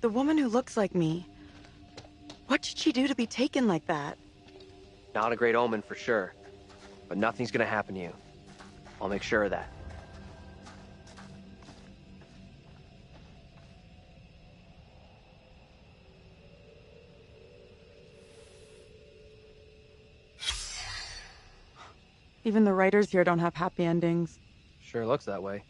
The woman who looks like me. What did she do to be taken like that? Not a great omen for sure. But nothing's gonna happen to you. I'll make sure of that. Even the writers here don't have happy endings. Sure looks that way.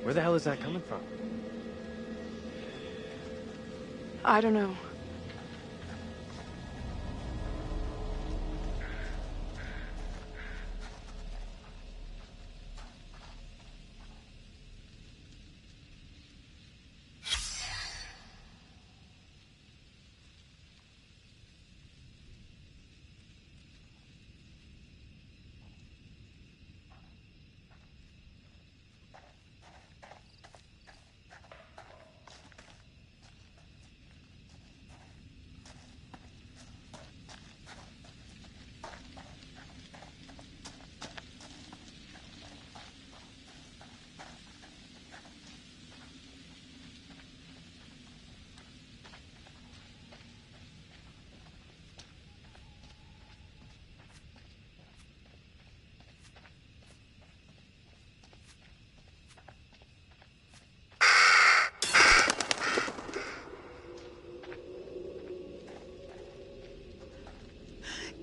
Where the hell is that coming from? I don't know.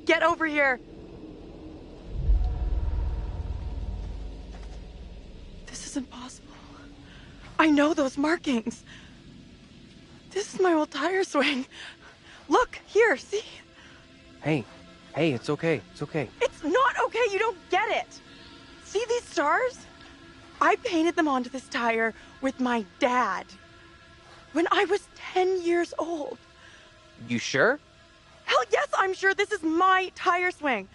Get over here! This is impossible. I know those markings. This is my old tire swing. Look, here, see? Hey, it's okay. It's okay. It's not okay, you don't get it. See these stars? I painted them onto this tire with my dad when I was 10 years old. You sure? Hell yes, I'm sure this is my tire swing.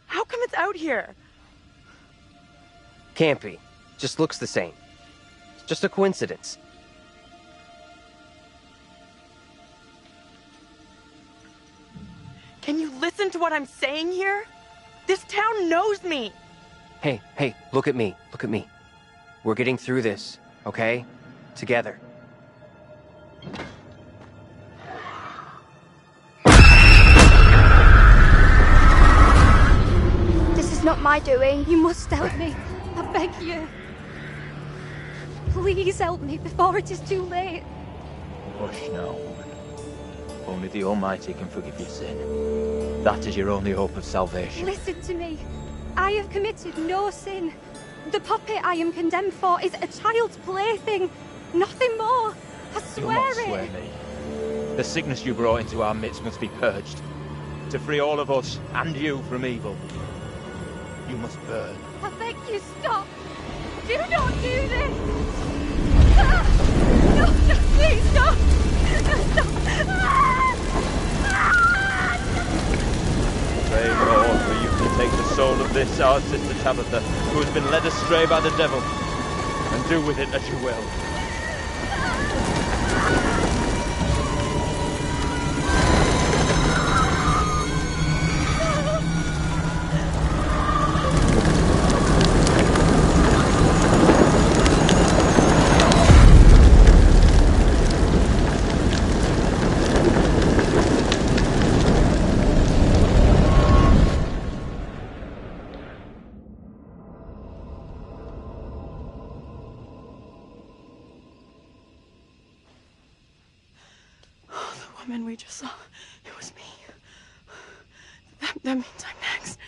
How come it's out here? Can't be. Just looks the same. It's just a coincidence. Can you listen to what I'm saying here? This town knows me. Hey, look at me. Look at me. We're getting through this, okay? Together. am I doing? You must help me. I beg you. Please help me before it is too late. Hush now, woman. Only the Almighty can forgive your sin. That is your only hope of salvation. Listen to me. I have committed no sin. The puppet I am condemned for is a child's plaything. Nothing more. I Do swear not it. swear me. The sickness you brought into our midst must be purged. To free all of us, and you, from evil, you must burn. I beg you, stop. Do not do this. No, please, stop. Pray, Lord, for you to take the soul of this, our sister Tabitha, who has been led astray by the devil, and do with it as you will. Woman we just saw, it was me. That means I'm next.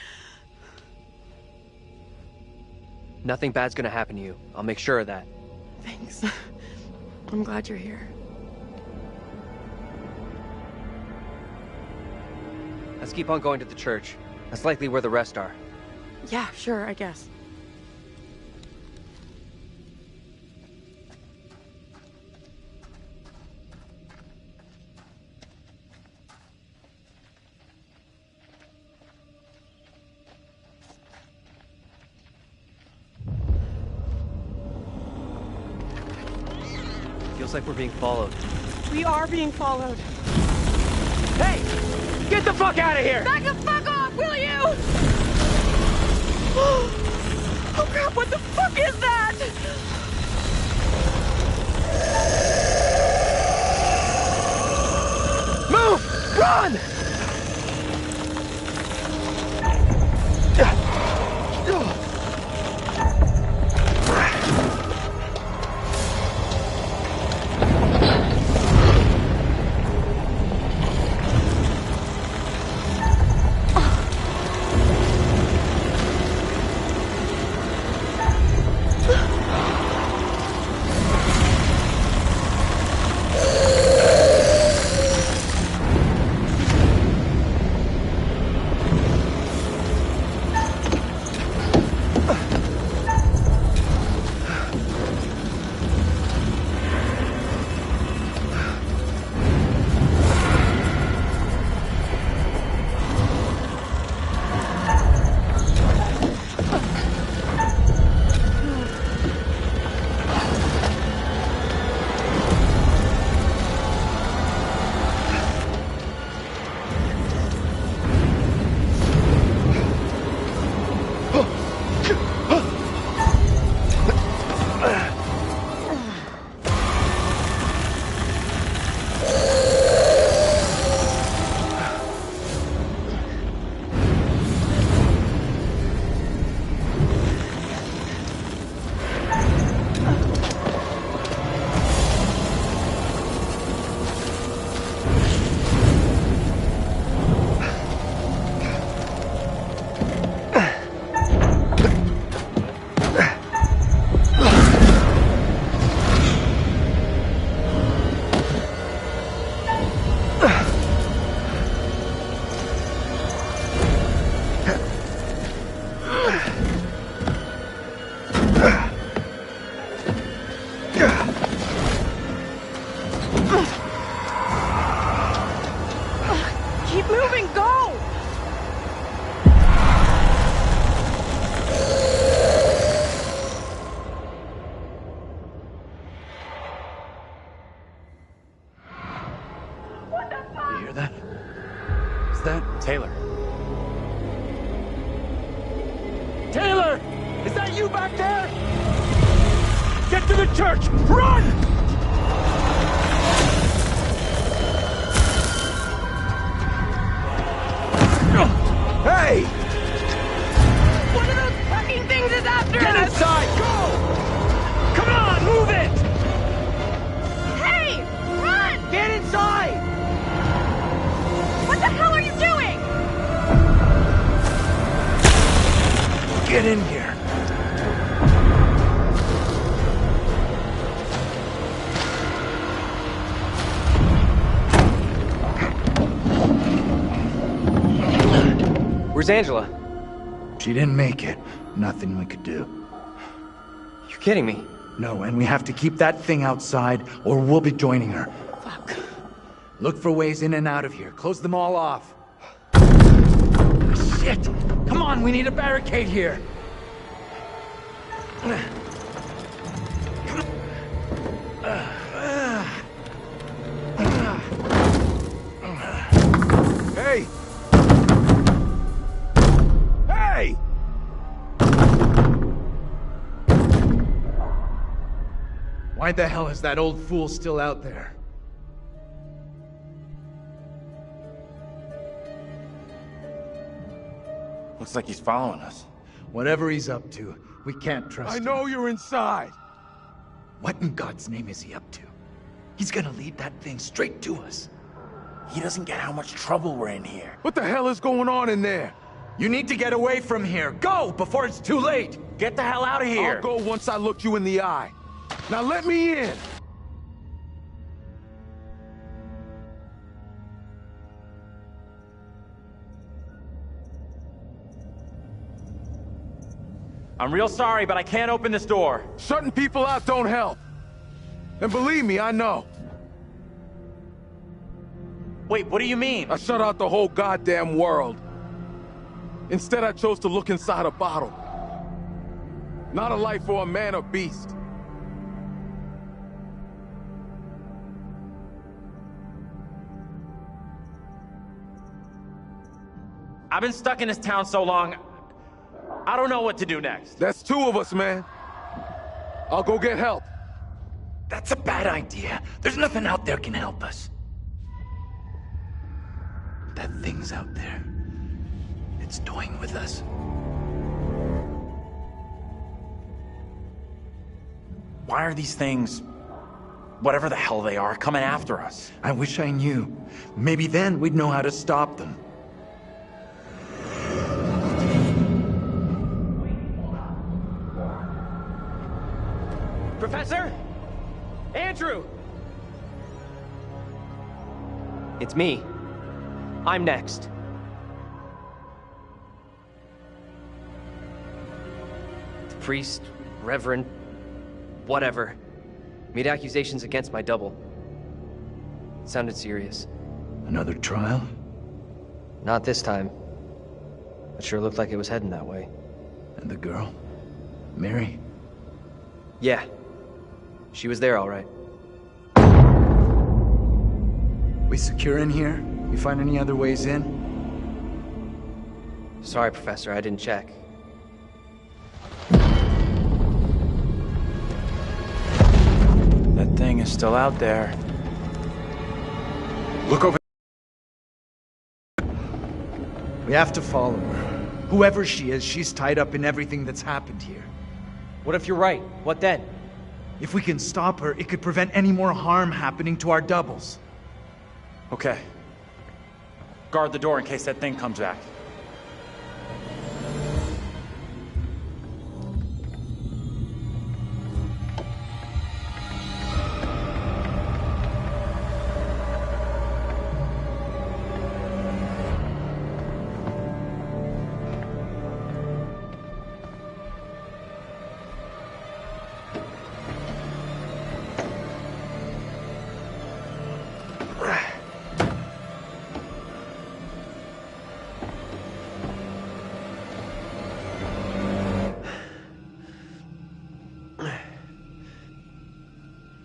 Nothing bad's gonna happen to you. I'll make sure of that. Thanks. I'm glad you're here. Let's keep on going to the church. That's likely where the rest are. Yeah, sure, I guess. Feels like we're being followed. We are being followed. Hey! Get the fuck out of here! Back the fuck off, will you? Oh crap, what the fuck is that? Move! Run! Keep moving, go! What the fuck? You hear that? Is that Taylor? Taylor! Is that you back there? Get to the church! Run! Hey! What get in here. Where's Angela? She didn't make it. Nothing we could do. You're kidding me. No, and we have to keep that thing outside, or we'll be joining her. Fuck. Look for ways in and out of here. Close them all off. Shit! Come on, we need a barricade here. Hey! Hey! Why the hell is that old fool still out there? Looks like he's following us. Whatever he's up to, we can't trust I him. know you're inside. What in God's name is he up to? He's gonna lead that thing straight to us. He doesn't get how much trouble we're in here. What the hell is going on in there? You need to get away from here. Go before it's too late. Get the hell out of here! I'll go once I look you in the eye. Now let me in. I'm real sorry, but I can't open this door. Shutting people out don't help. And believe me, I know. Wait, what do you mean? I shut out the whole goddamn world. Instead, I chose to look inside a bottle. Not a life for a man or beast. I've been stuck in this town so long, I don't know what to do next. That's two of us, man. I'll go get help. That's a bad idea. There's nothing out there can help us. That thing's out there. It's toying with us. Why are these things, whatever the hell they are, coming after us? I wish I knew. Maybe then we'd know how to stop them. Professor? Andrew! It's me. I'm next. The priest, reverend, whatever, made accusations against my double. It sounded serious. Another trial? Not this time. It sure looked like it was heading that way. And the girl? Mary? Yeah. She was there all right. We secure in here? You find any other ways in? Sorry, Professor, I didn't check. That thing is still out there. Look over. We have to follow her. Whoever she is, she's tied up in everything that's happened here. What if you're right? What then? If we can stop her, it could prevent any more harm happening to our doubles. Okay. Guard the door in case that thing comes back.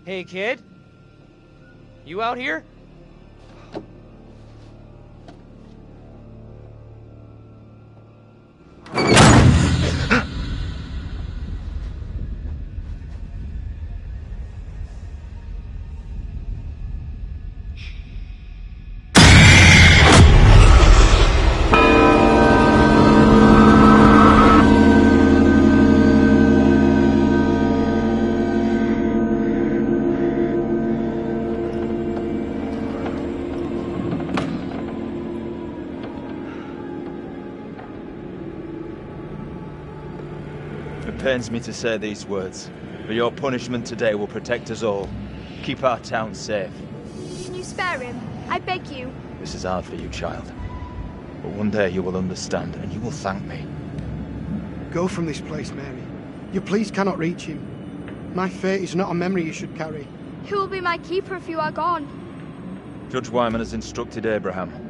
Hey, kid? You out here? pains me to say these words, but your punishment today will protect us all. Keep our town safe. Can you spare him? I beg you. This is hard for you, child. But one day you will understand, and you will thank me. Go from this place, Mary. Your pleas cannot reach him. My fate is not a memory you should carry. Who will be my keeper if you are gone? Judge Wyman has instructed Abraham.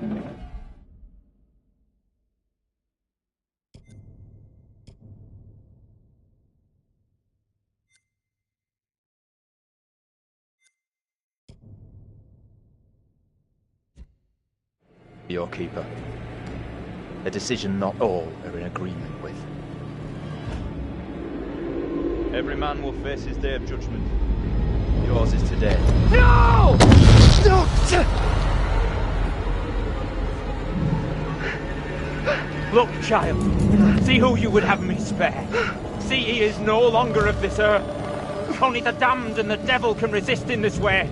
Your keeper. A decision not all are in agreement with. Every man will face his day of judgment. Yours is today. No! No! Look, child. See who you would have me spare. See he is no longer of this earth. Only the damned and the devil can resist in this way.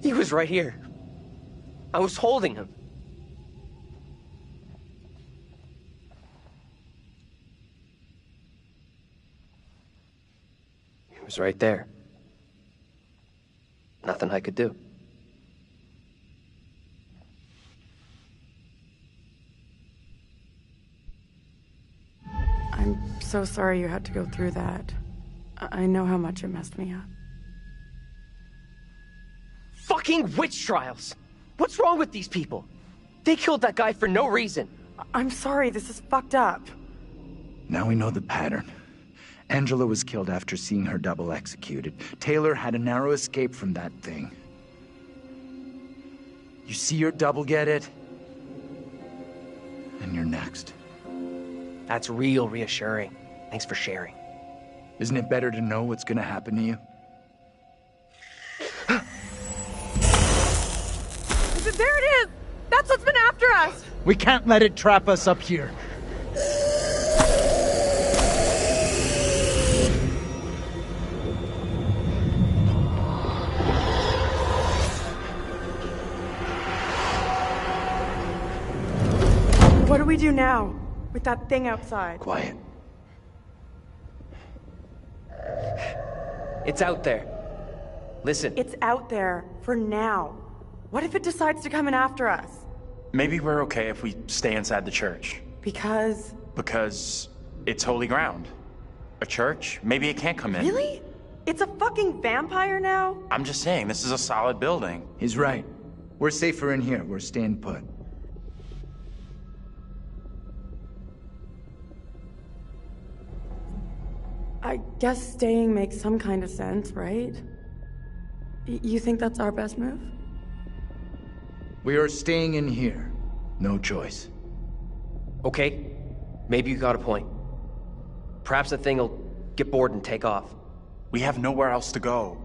He was right here. I was holding him. He was right there. Nothing I could do. I'm so sorry you had to go through that. I know how much it messed me up. Fucking witch trials! What's wrong with these people? They killed that guy for no reason. I'm sorry, this is fucked up. Now we know the pattern. Angela was killed after seeing her double executed. Taylor had a narrow escape from that thing. You see your double get it? And you're next. That's real reassuring. Thanks for sharing. Isn't it better to know what's gonna happen to you? There it is! That's what's been after us! We can't let it trap us up here. What do we do now with that thing outside? Quiet. It's out there. Listen. It's out there for now. What if it decides to come in after us? Maybe we're okay if we stay inside the church. Because it's holy ground. A church? Maybe it can't come in. Really? It's a fucking vampire now? I'm just saying, this is a solid building. He's right. We're safer in here. We're staying put. I guess staying makes some kind of sense, right? You think that's our best move? We are staying in here. No choice. Okay, maybe you got a point. Perhaps the thing will get bored and take off. We have nowhere else to go.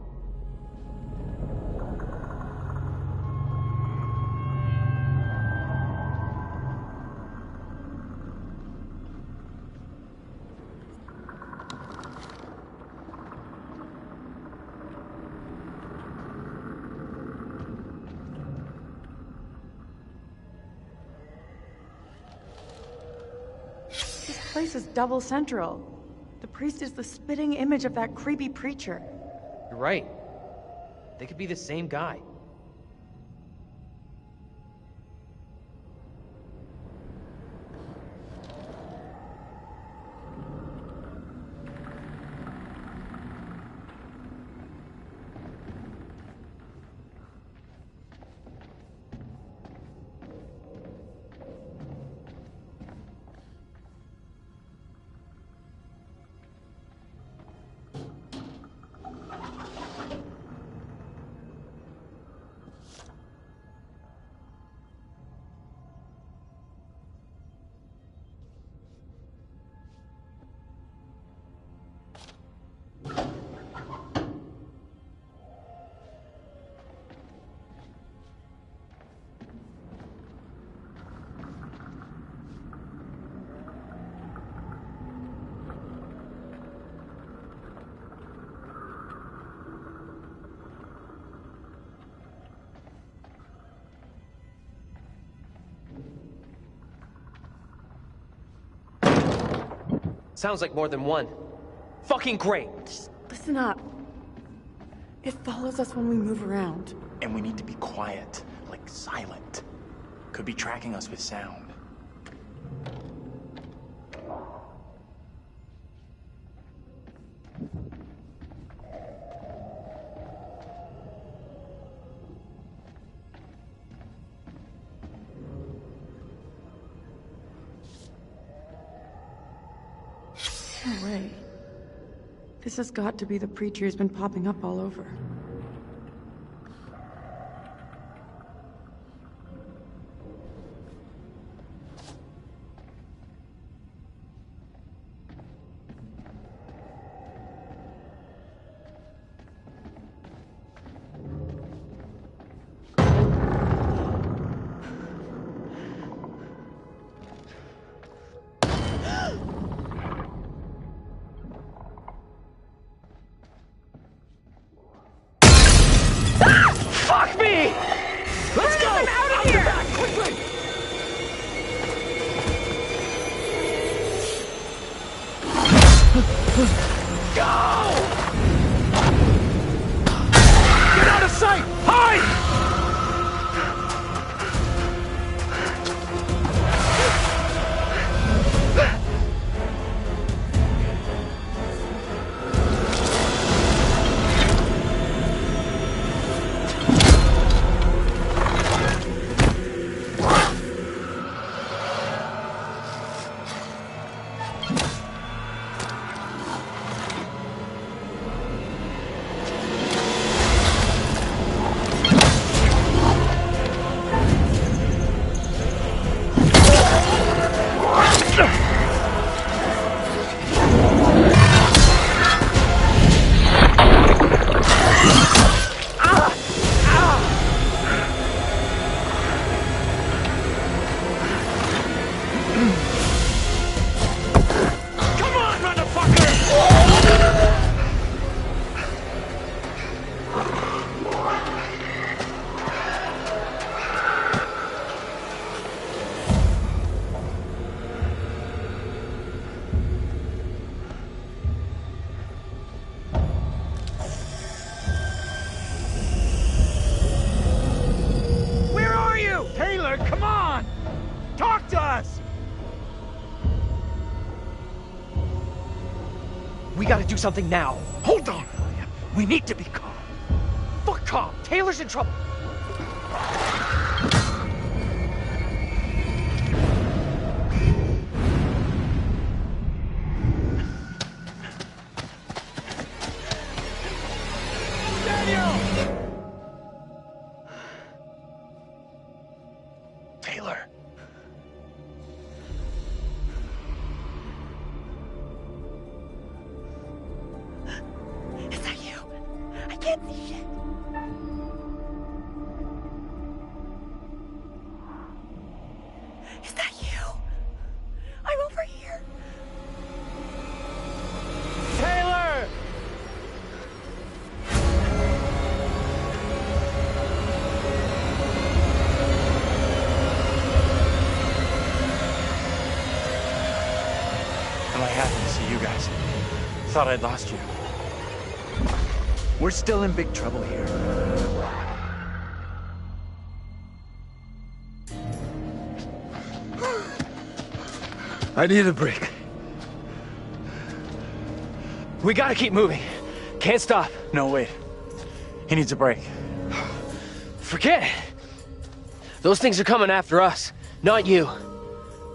This place is double central. The priest is the spitting image of that creepy preacher. You're right. They could be the same guy. Sounds like more than one. Fucking great! Just listen up. It follows us when we move around. And we need to be quiet, like silent. Could be tracking us with sound. No way. This has got to be the preacher who's been popping up all over. Fuck me! Let's go! I'm out of here! Quickly! Go! Get out of sight! Hide! We gotta do something now. Hold on, William. We need to be calm. Fuck calm. Taylor's in trouble. Taylor. Is that you? I can't see shit. Is that you? I'm over here. Taylor! Am I happy to see you guys? Thought I'd lost you. We're still in big trouble here. I need a break. We gotta keep moving. Can't stop. No, wait. He needs a break. Forget it. Those things are coming after us, not you.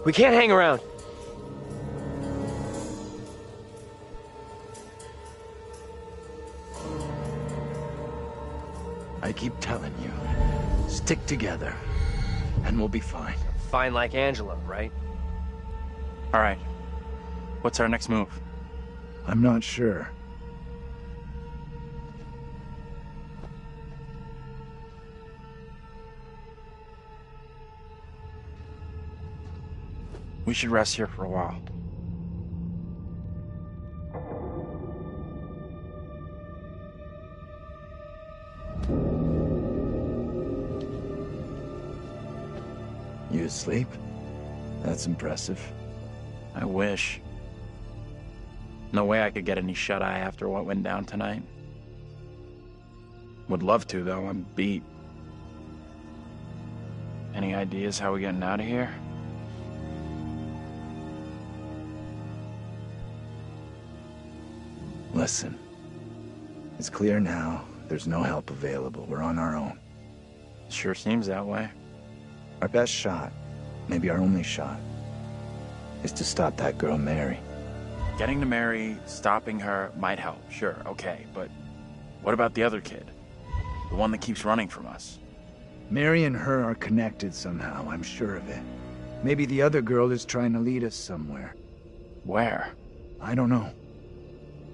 We can't hang around. I keep telling you, stick together, and we'll be fine. Fine like Angela, right? All right. What's our next move? I'm not sure. We should rest here for a while. You asleep? That's impressive. I wish. No way I could get any shut-eye after what went down tonight. Would love to, though. I'm beat. Any ideas how we getting out of here? Listen. It's clear now. There's no help available. We're on our own. Sure seems that way. Our best shot, maybe our only shot, is to stop that girl, Mary. Getting to Mary, stopping her, might help. Sure, okay, but what about the other kid? The one that keeps running from us? Mary and her are connected somehow, I'm sure of it. Maybe the other girl is trying to lead us somewhere. Where? I don't know.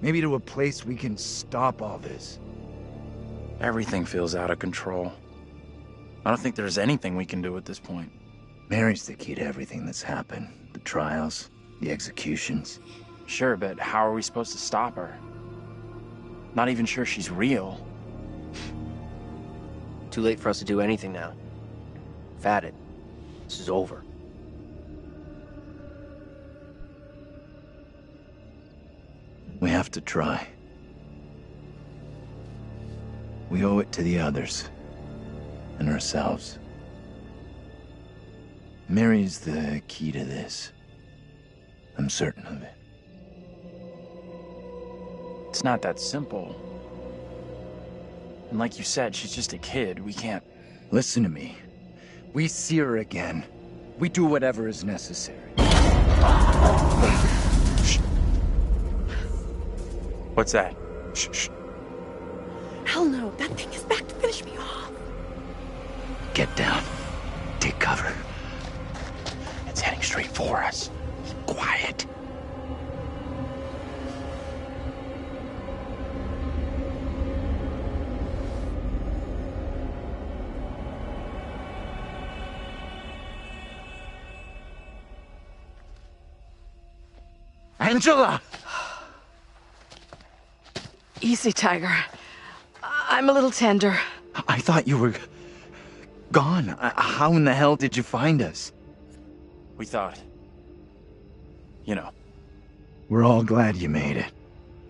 Maybe to a place we can stop all this. Everything feels out of control. I don't think there's anything we can do at this point. Mary's the key to everything that's happened. The trials, the executions. Sure, but how are we supposed to stop her? Not even sure she's real. Too late for us to do anything now. Fatted. This is over. We have to try. We owe it to the others. And ourselves. Mary's the key to this. I'm certain of it. It's not that simple. And like you said, she's just a kid. We can't... Listen to me. We see her again. We do whatever is necessary. Shh. What's that? Shh, shh. Hell no, that thing is back to finish me off. Get down. Take cover. It's heading straight for us. Quiet. Angela! Easy, Tiger. I'm a little tender. I thought you were... gone. How in the hell did you find us? We thought... You know. We're all glad you made it.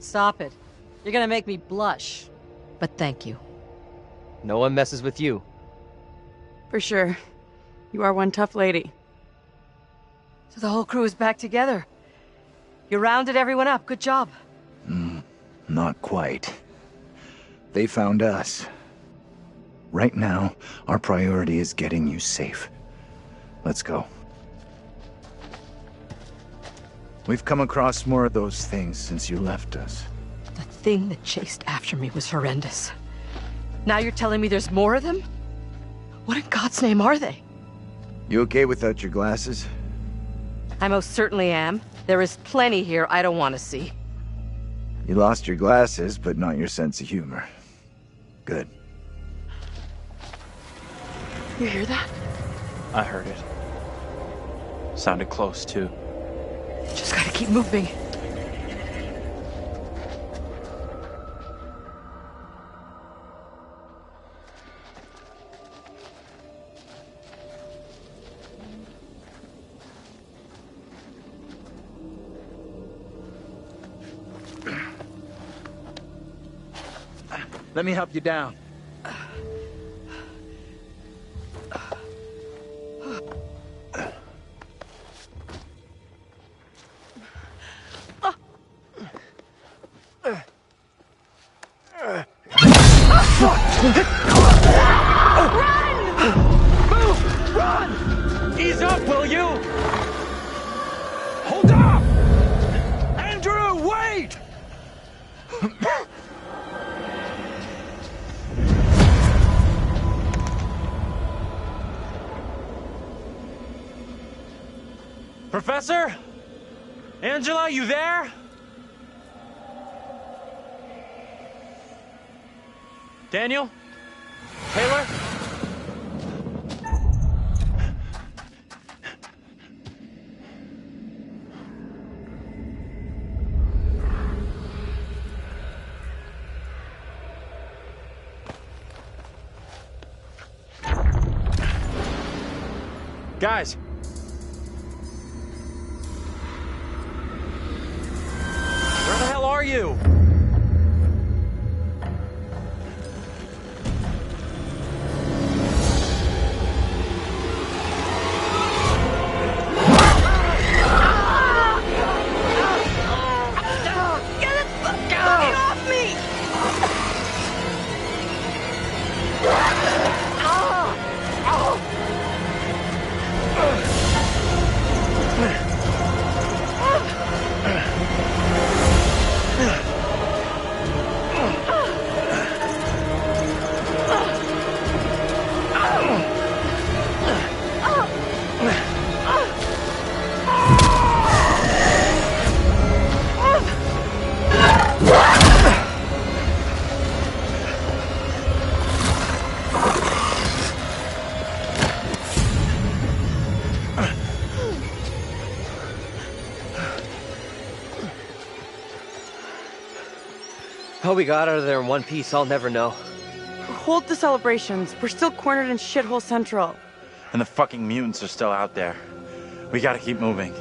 Stop it. You're gonna make me blush. But thank you. No one messes with you. For sure. You are one tough lady. So the whole crew is back together. You rounded everyone up. Good job. Not quite. They found us. Right now, our priority is getting you safe. Let's go. We've come across more of those things since you left us. The thing that chased after me was horrendous. Now you're telling me there's more of them? What in God's name are they? You okay without your glasses? I most certainly am. There is plenty here I don't want to see. You lost your glasses, but not your sense of humor. Good. You hear that? I heard it. Sounded close, too. Just gotta keep moving. Let me help you down. Ease up, will you? Hold up! Andrew, wait! Professor? Angela, you there? Daniel? Taylor? Guys. Where the are you? How we got out of there in one piece, I'll never know. Hold the celebrations. We're still cornered in Shithole Central. And the fucking mutants are still out there. We gotta keep moving.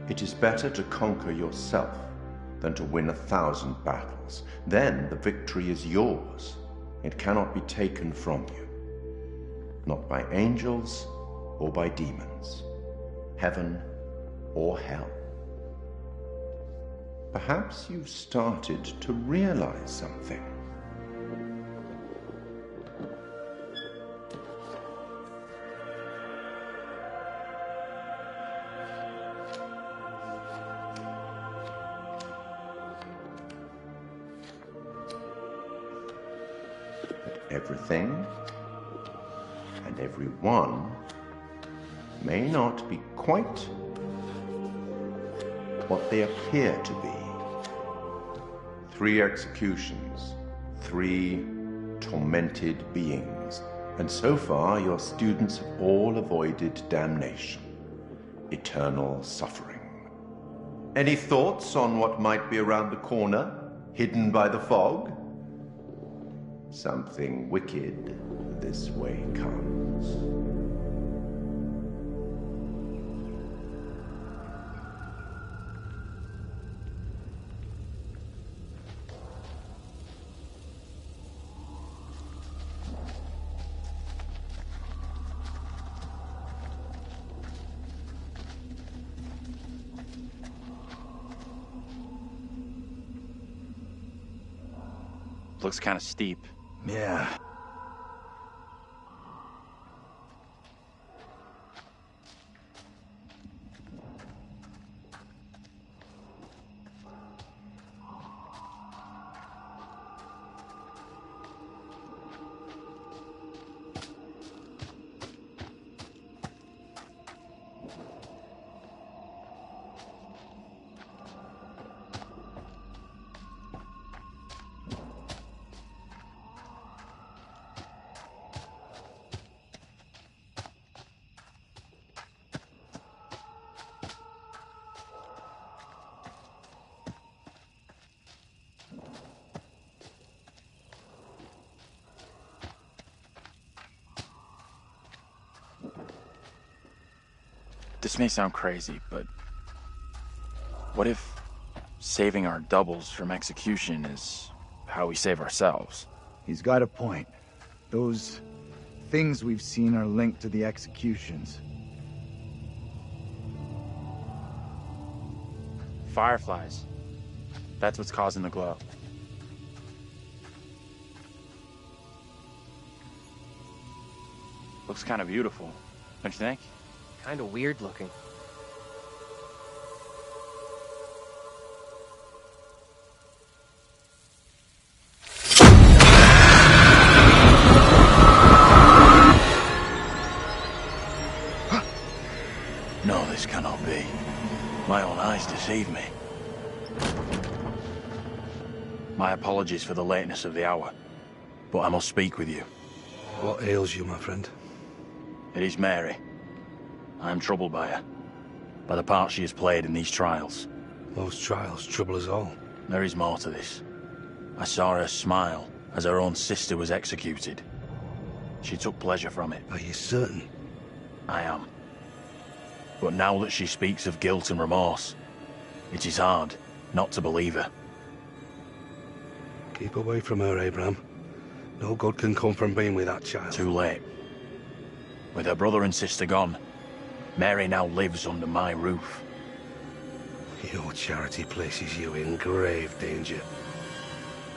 It is better to conquer yourself than to win 1,000 battles. Then the victory is yours. It cannot be taken from you. Not by angels or by demons, heaven or hell. Perhaps you've started to realize something. Everything and everyone may not be quite what they appear to be. 3 executions, 3 tormented beings, and so far your students have all avoided damnation, eternal suffering. Any thoughts on what might be around the corner, hidden by the fog? Something wicked this way comes. Looks kind of steep. Yeah. This may sound crazy, but what if saving our doubles from execution is how we save ourselves? He's got a point. Those things we've seen are linked to the executions. Fireflies. That's what's causing the glow. Looks kind of beautiful, don't you think? Kind of weird looking. No, this cannot be. My own eyes deceive me. My apologies for the lateness of the hour, but I must speak with you. What ails you, my friend? It is Mary. I am troubled by her, by the part she has played in these trials. Those trials trouble us all. There is more to this. I saw her smile as her own sister was executed. She took pleasure from it. Are you certain? I am. But now that she speaks of guilt and remorse, it is hard not to believe her. Keep away from her, Abraham. No good can come from being with that child. Too late. With her brother and sister gone, Mary now lives under my roof. Your charity places you in grave danger.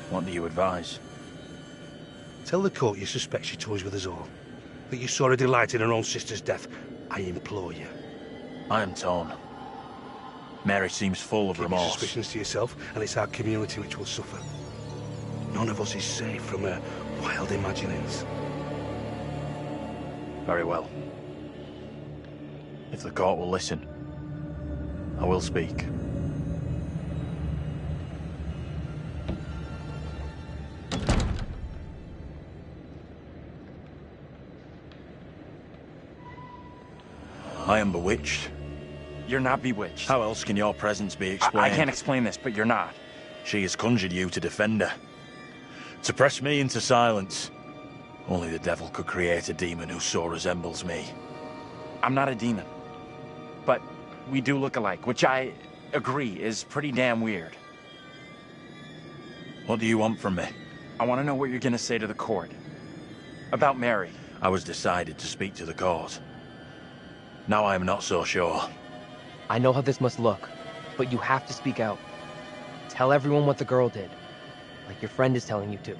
What do you advise? Tell the court you suspect she toys with us all. That you saw her delight in her own sister's death. I implore you. I am torn. Mary seems full of Keep your remorse. suspicions to yourself, and it's our community which will suffer. None of us is safe from her wild imaginings. Very well. If the court will listen, I will speak. I am bewitched. You're not bewitched. How else can your presence be explained? I can't explain this, but you're not. She has conjured you to defend her. To press me into silence. Only the devil could create a demon who so resembles me. I'm not a demon. But we do look alike, which I agree is pretty damn weird. What do you want from me? I want to know what you're going to say to the court. About Mary. I was decided to speak to the court. Now I am not so sure. I know how this must look, but you have to speak out. Tell everyone what the girl did, like your friend is telling you to.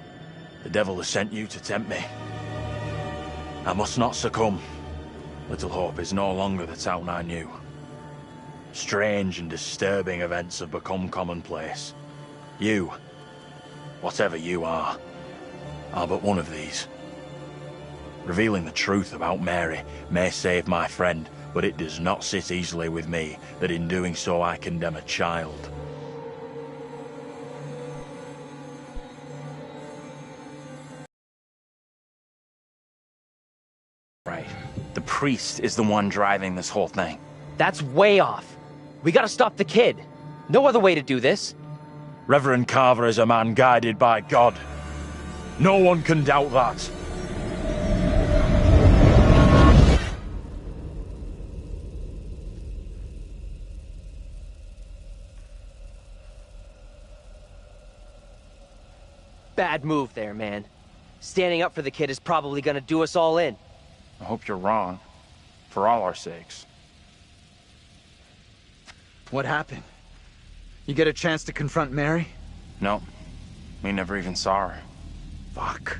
The devil has sent you to tempt me. I must not succumb. Little Hope is no longer the town I knew. Strange and disturbing events have become commonplace. You, whatever you are but one of these. Revealing the truth about Mary may save my friend, but it does not sit easily with me that in doing so I condemn a child. Right. The priest is the one driving this whole thing. That's way off. We gotta stop the kid. No other way to do this. Reverend Carver is a man guided by God. No one can doubt that. Bad move there, man. Standing up for the kid is probably gonna do us all in. I hope you're wrong. For all our sakes. What happened? You get a chance to confront Mary? No. We never even saw her. Fuck.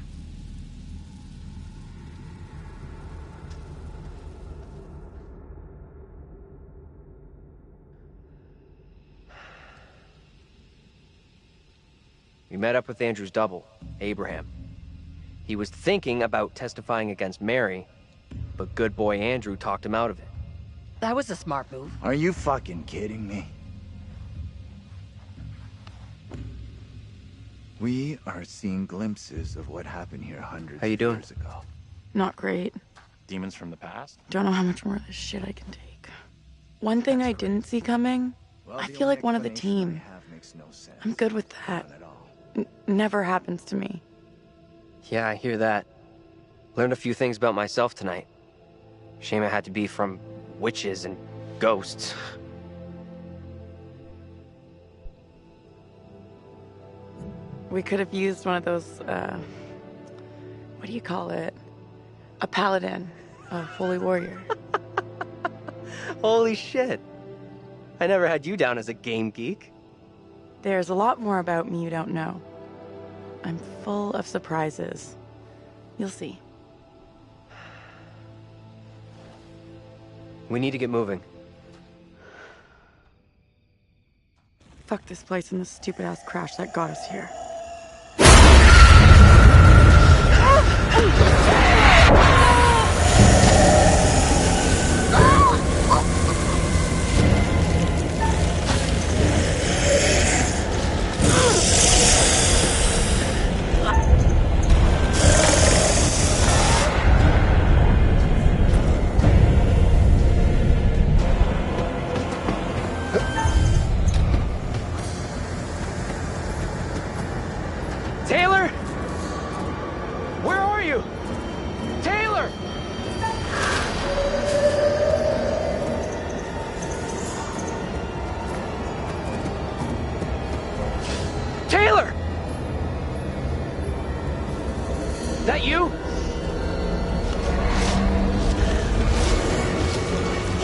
We met up with Andrew's double, Abraham. He was thinking about testifying against Mary, but good boy Andrew talked him out of it. That was a smart move. Are you fucking kidding me? We are seeing glimpses of what happened here hundreds of years ago. Not great. Demons from the past? Don't know how much more of this shit I can take. One thing I didn't see coming, I feel like one of the team. I'm good with that. Never happens to me. Yeah, I hear that. Learned a few things about myself tonight. Shame it had to be from witches and ghosts. We could have used one of those, what do you call it? A paladin, a holy warrior. Holy shit. I never had you down as a game geek. There's a lot more about me you don't know. I'm full of surprises. You'll see. We need to get moving. Fuck this place and the stupid-ass crash that got us here.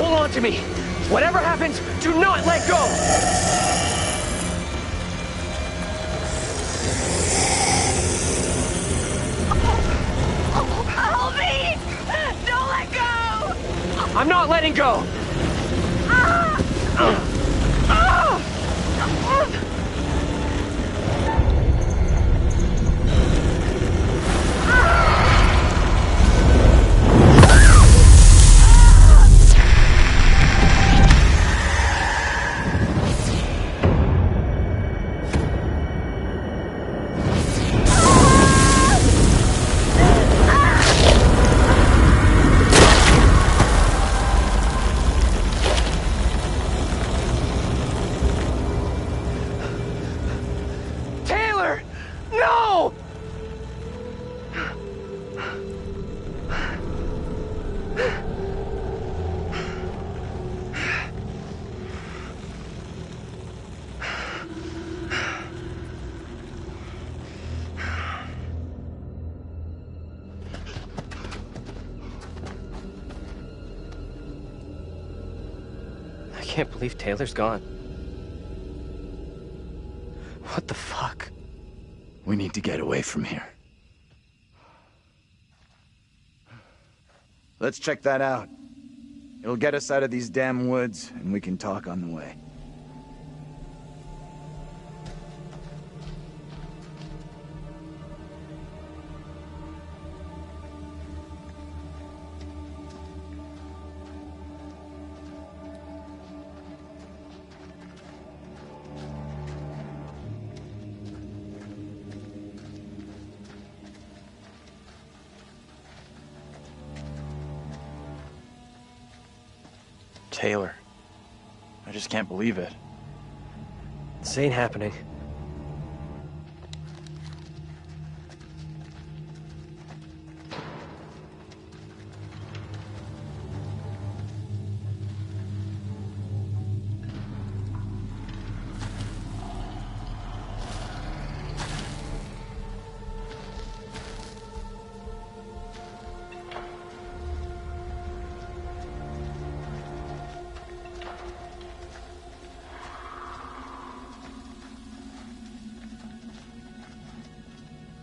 hold on to me. Whatever happens, do not let go. Help me! Don't let go! I'm not letting go. Taylor! No! I can't believe Taylor's gone. What the fuck? We need to get away from here. Let's check that out. It'll get us out of these damn woods, and we can talk on the way. Taylor. I just can't believe it. This ain't happening.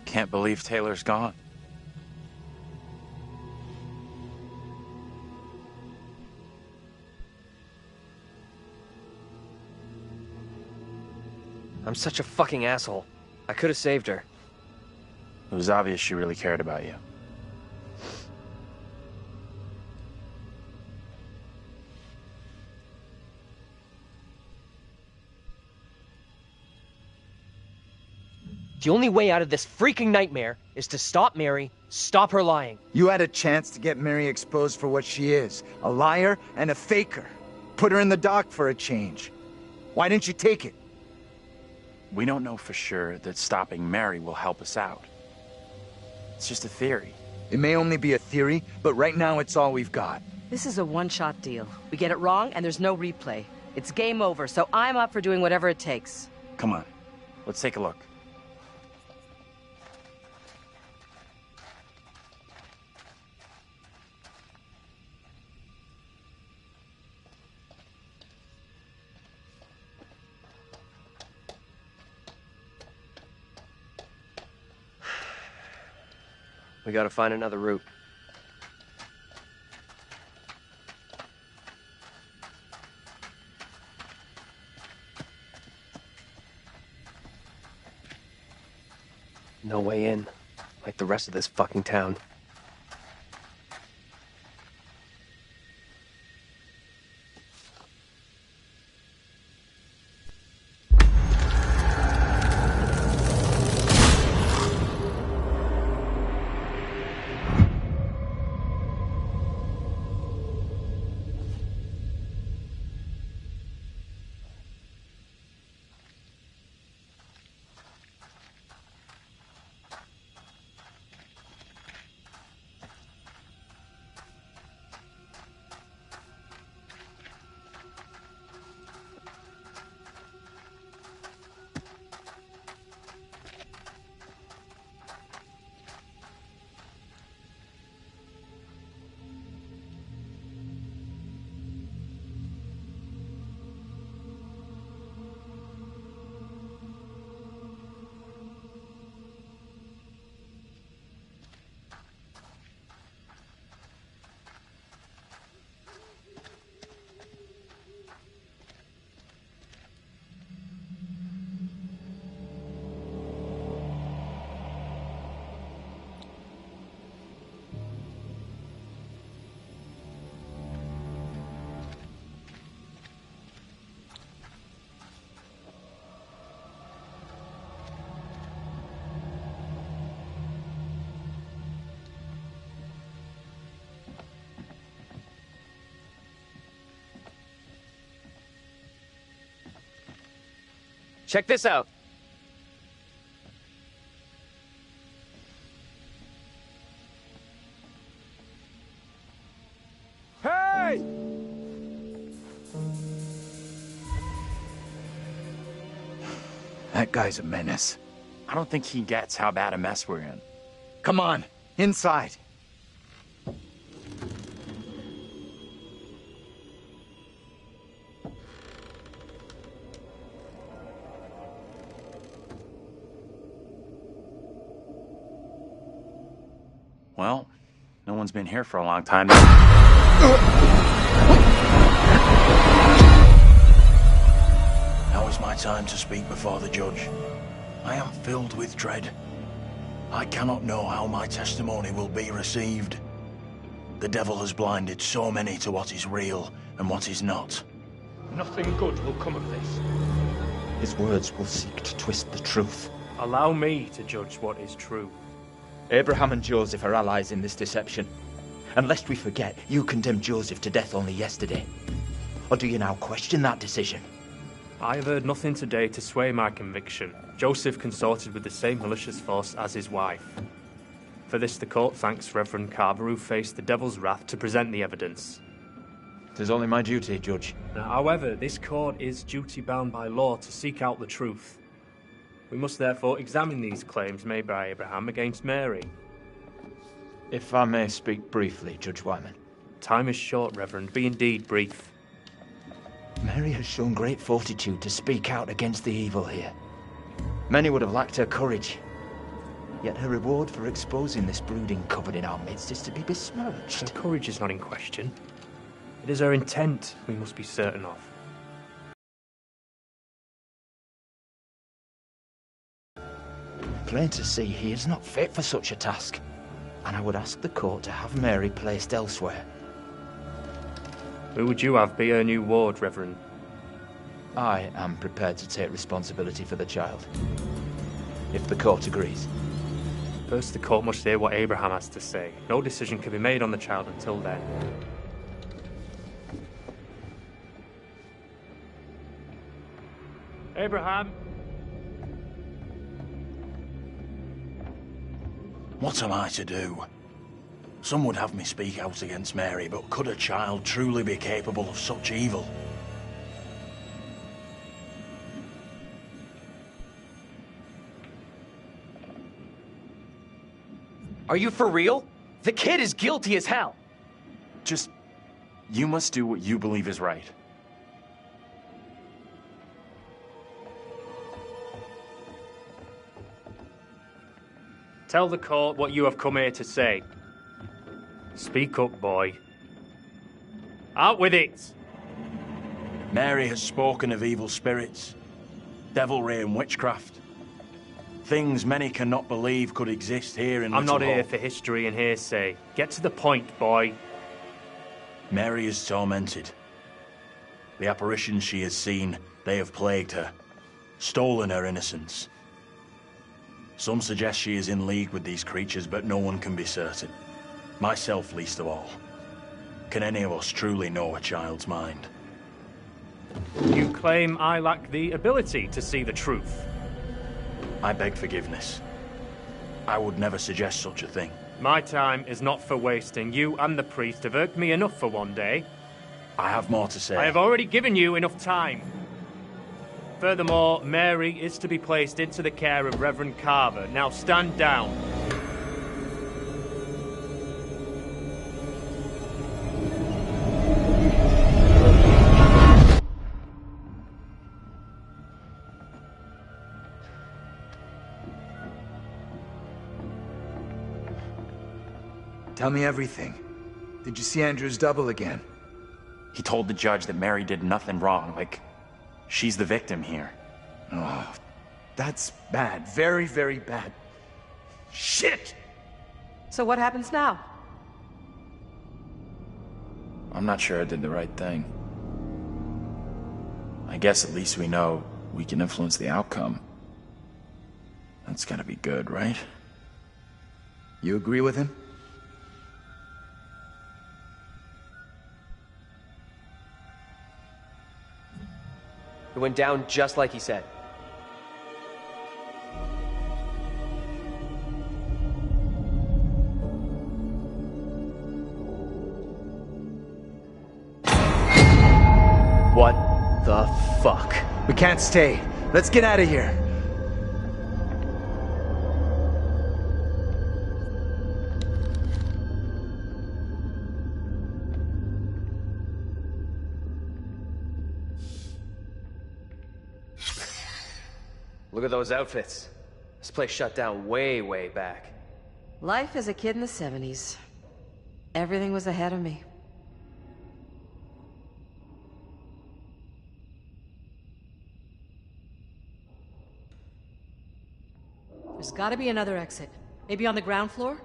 Can't believe Taylor's gone. I'm such a fucking asshole. I could have saved her. It was obvious she really cared about you. The only way out of this freaking nightmare is to stop Mary, stop her lying. You had a chance to get Mary exposed for what she is, a liar and a faker. Put her in the dock for a change. Why didn't you take it? We don't know for sure that stopping Mary will help us out. It's just a theory. It may only be a theory, but right now it's all we've got. This is a one-shot deal. We get it wrong, and there's no replay. It's game over, so I'm up for doing whatever it takes. Come on, let's take a look. We gotta find another route. No way in, like the rest of this fucking town. Check this out. Hey! That guy's a menace. I don't think he gets how bad a mess we're in. Come on, inside. Well, no one's been here for a long time. Now is my time to speak before the judge. I am filled with dread. I cannot know how my testimony will be received. The devil has blinded so many to what is real and what is not. Nothing good will come of this. His words will seek to twist the truth. Allow me to judge what is true. Abraham and Joseph are allies in this deception. And lest we forget, you condemned Joseph to death only yesterday. Or do you now question that decision? I have heard nothing today to sway my conviction. Joseph consorted with the same malicious force as his wife. For this the court thanks Reverend Carver, who faced the devil's wrath to present the evidence. It is only my duty, Judge. Now, however, this court is duty-bound by law to seek out the truth. We must therefore examine these claims made by Abraham against Mary. If I may speak briefly, Judge Wyman. Time is short, Reverend. Be indeed brief. Mary has shown great fortitude to speak out against the evil here. Many would have lacked her courage. Yet her reward for exposing this brooding coven in our midst is to be besmirched. Her courage is not in question. It is her intent we must be certain of. Plain to see he is not fit for such a task, and I would ask the court to have Mary placed elsewhere. Who would you have be her new ward, Reverend? I am prepared to take responsibility for the child, if the court agrees. First, the court must hear what Abraham has to say. No decision can be made on the child until then. Abraham! What am I to do? Some would have me speak out against Mary, but could a child truly be capable of such evil? Are you for real? The kid is guilty as hell. Just, you must do what you believe is right. Tell the court what you have come here to say. Speak up, boy. Out with it! Mary has spoken of evil spirits, devilry and witchcraft. Things many cannot believe could exist here in I'm Little not here Hope. for history and hearsay. Get to the point, boy. Mary is tormented. The apparitions she has seen, they have plagued her, stolen her innocence. Some suggest she is in league with these creatures, but no one can be certain. Myself least of all. Can any of us truly know a child's mind? You claim I lack the ability to see the truth. I beg forgiveness. I would never suggest such a thing. My time is not for wasting. You and the priest have irked me enough for one day. I have more to say. I have already given you enough time. Furthermore, Mary is to be placed into the care of Reverend Carver. Now stand down. Tell me everything. Did you see Andrew's double again? He told the judge that Mary did nothing wrong, like she's the victim here. Oh, that's bad. Very, very bad. Shit! So what happens now? I'm not sure I did the right thing. I guess at least we know we can influence the outcome. That's gotta be good, right? You agree with him? It went down just like he said. the fuck? We can't stay. Let's get out of here. Look at those outfits. This place shut down way, way back. Life as a kid in the 70s. Everything was ahead of me. There's gotta be another exit. Maybe on the ground floor?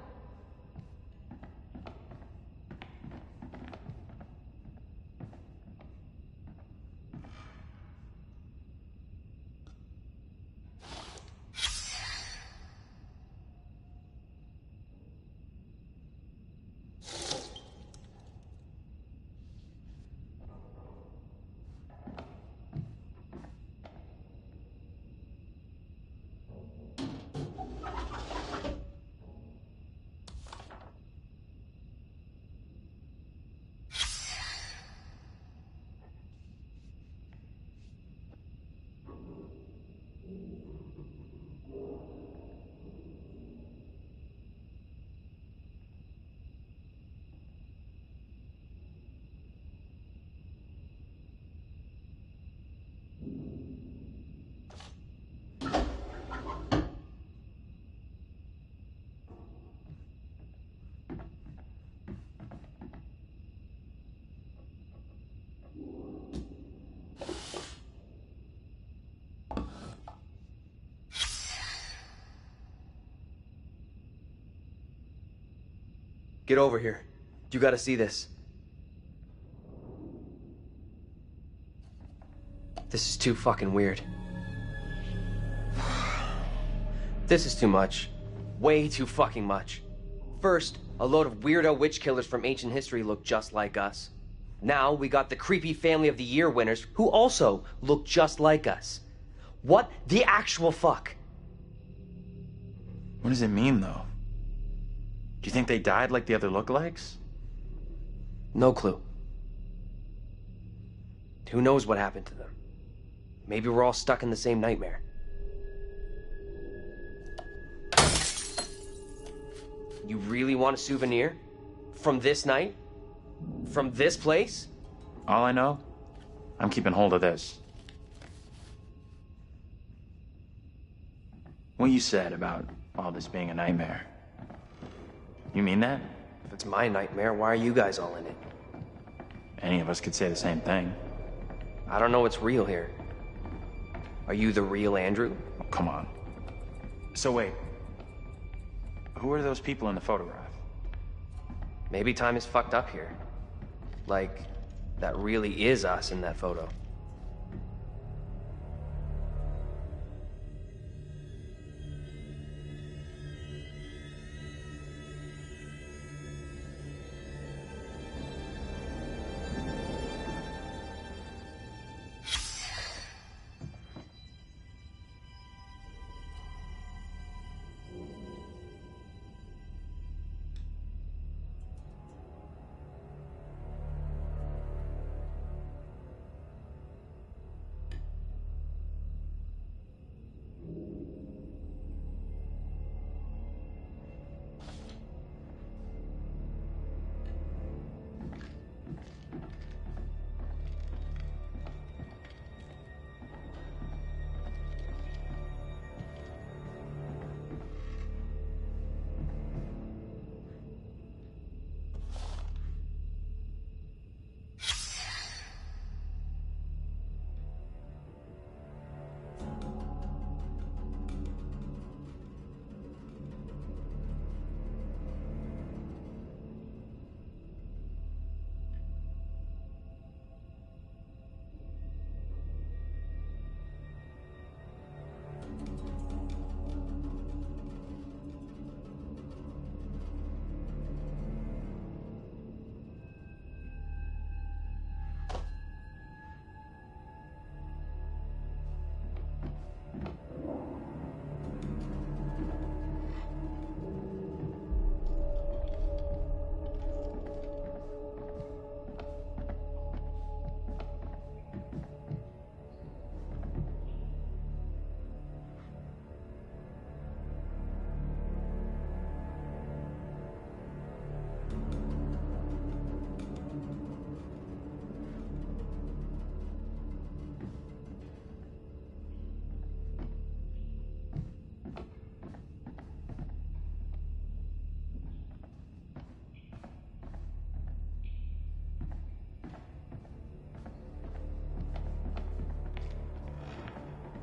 Get over here. You gotta see this. This is too fucking weird. This is too much. Way too fucking much. First, a load of weirdo witch killers from ancient history look just like us. Now, we got the creepy Family of the Year winners who also look just like us. What the actual fuck? What does it mean, though? Do you think they died like the other lookalikes? No clue. Who knows what happened to them? Maybe we're all stuck in the same nightmare. You really want a souvenir? From this night? From this place? All I know, I'm keeping hold of this. What you said about all this being a nightmare. You mean that? If it's my nightmare, why are you guys all in it? Any of us could say the same thing. I don't know what's real here. Are you the real Andrew? Oh, come on. So wait. Who are those people in the photograph? Maybe time is fucked up here. Like, that really is us in that photo.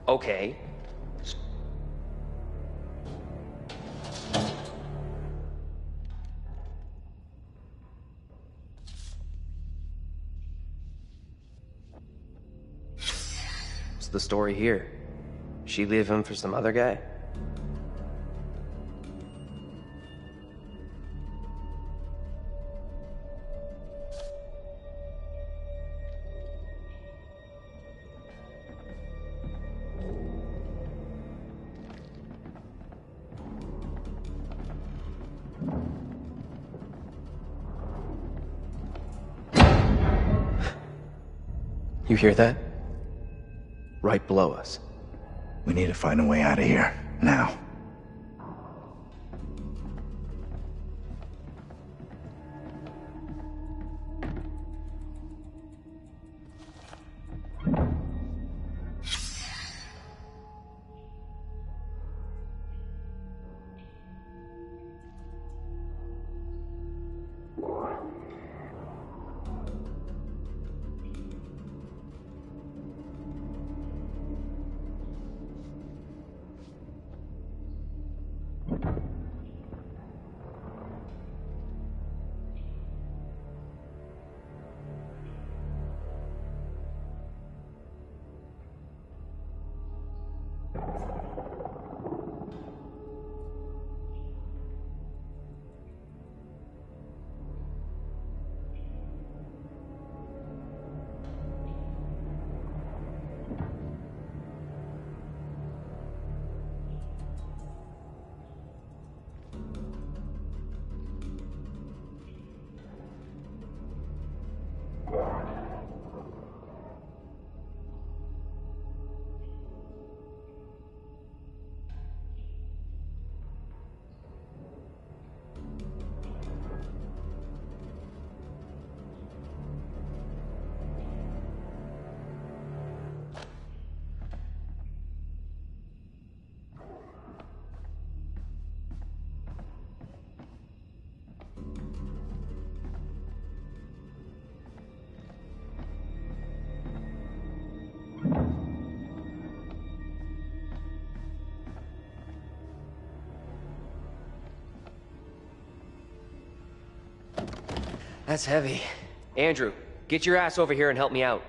Okay. What's the story here? She leave him for some other guy? You hear that? Right below us. We need to find a way out of here, now. That's heavy. Andrew, get your ass over here and help me out.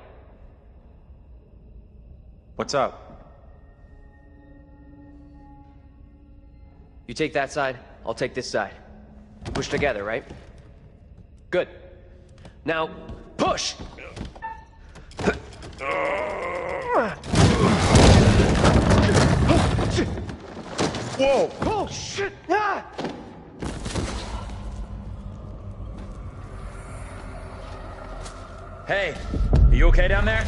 What's up? You take that side, I'll take this side. Push together, right? Good. Now, push! Whoa! Oh, shit! Ah! Hey, are you okay down there?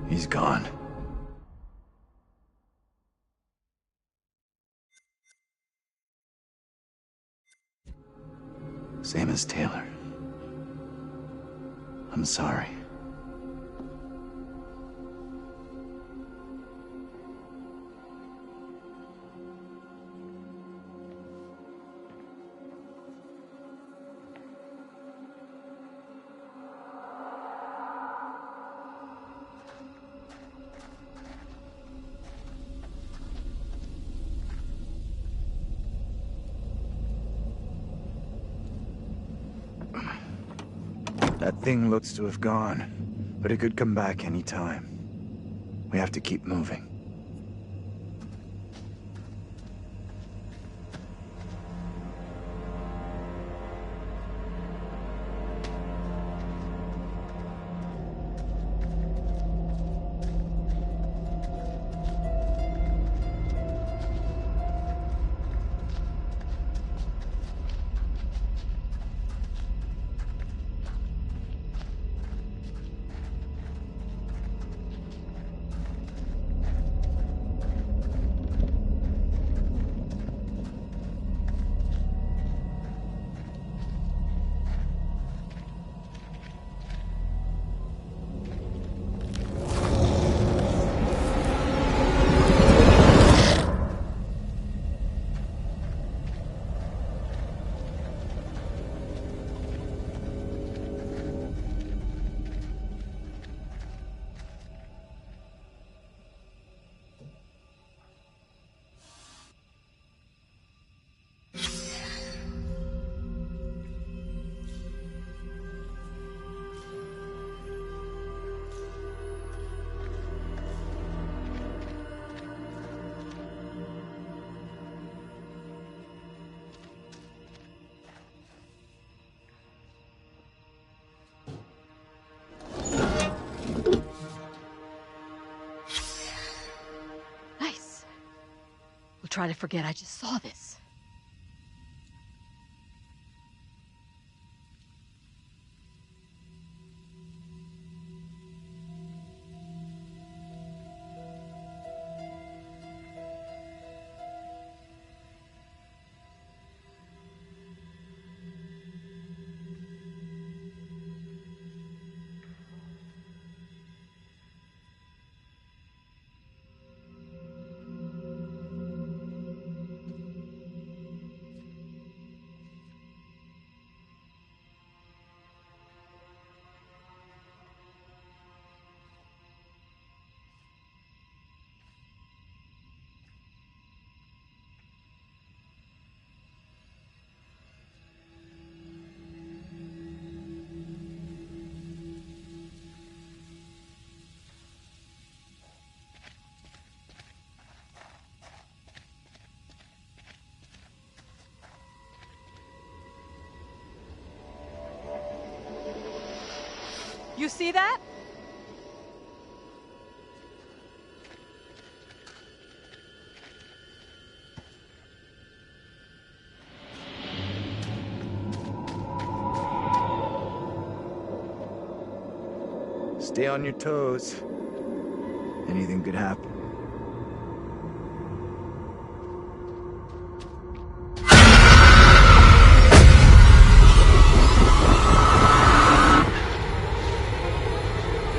He's gone. Same as Taylor. I'm sorry. That thing looks to have gone, but it could come back any time. We have to keep moving. Try to forget I just saw this. You see that? Stay on your toes. Anything could happen.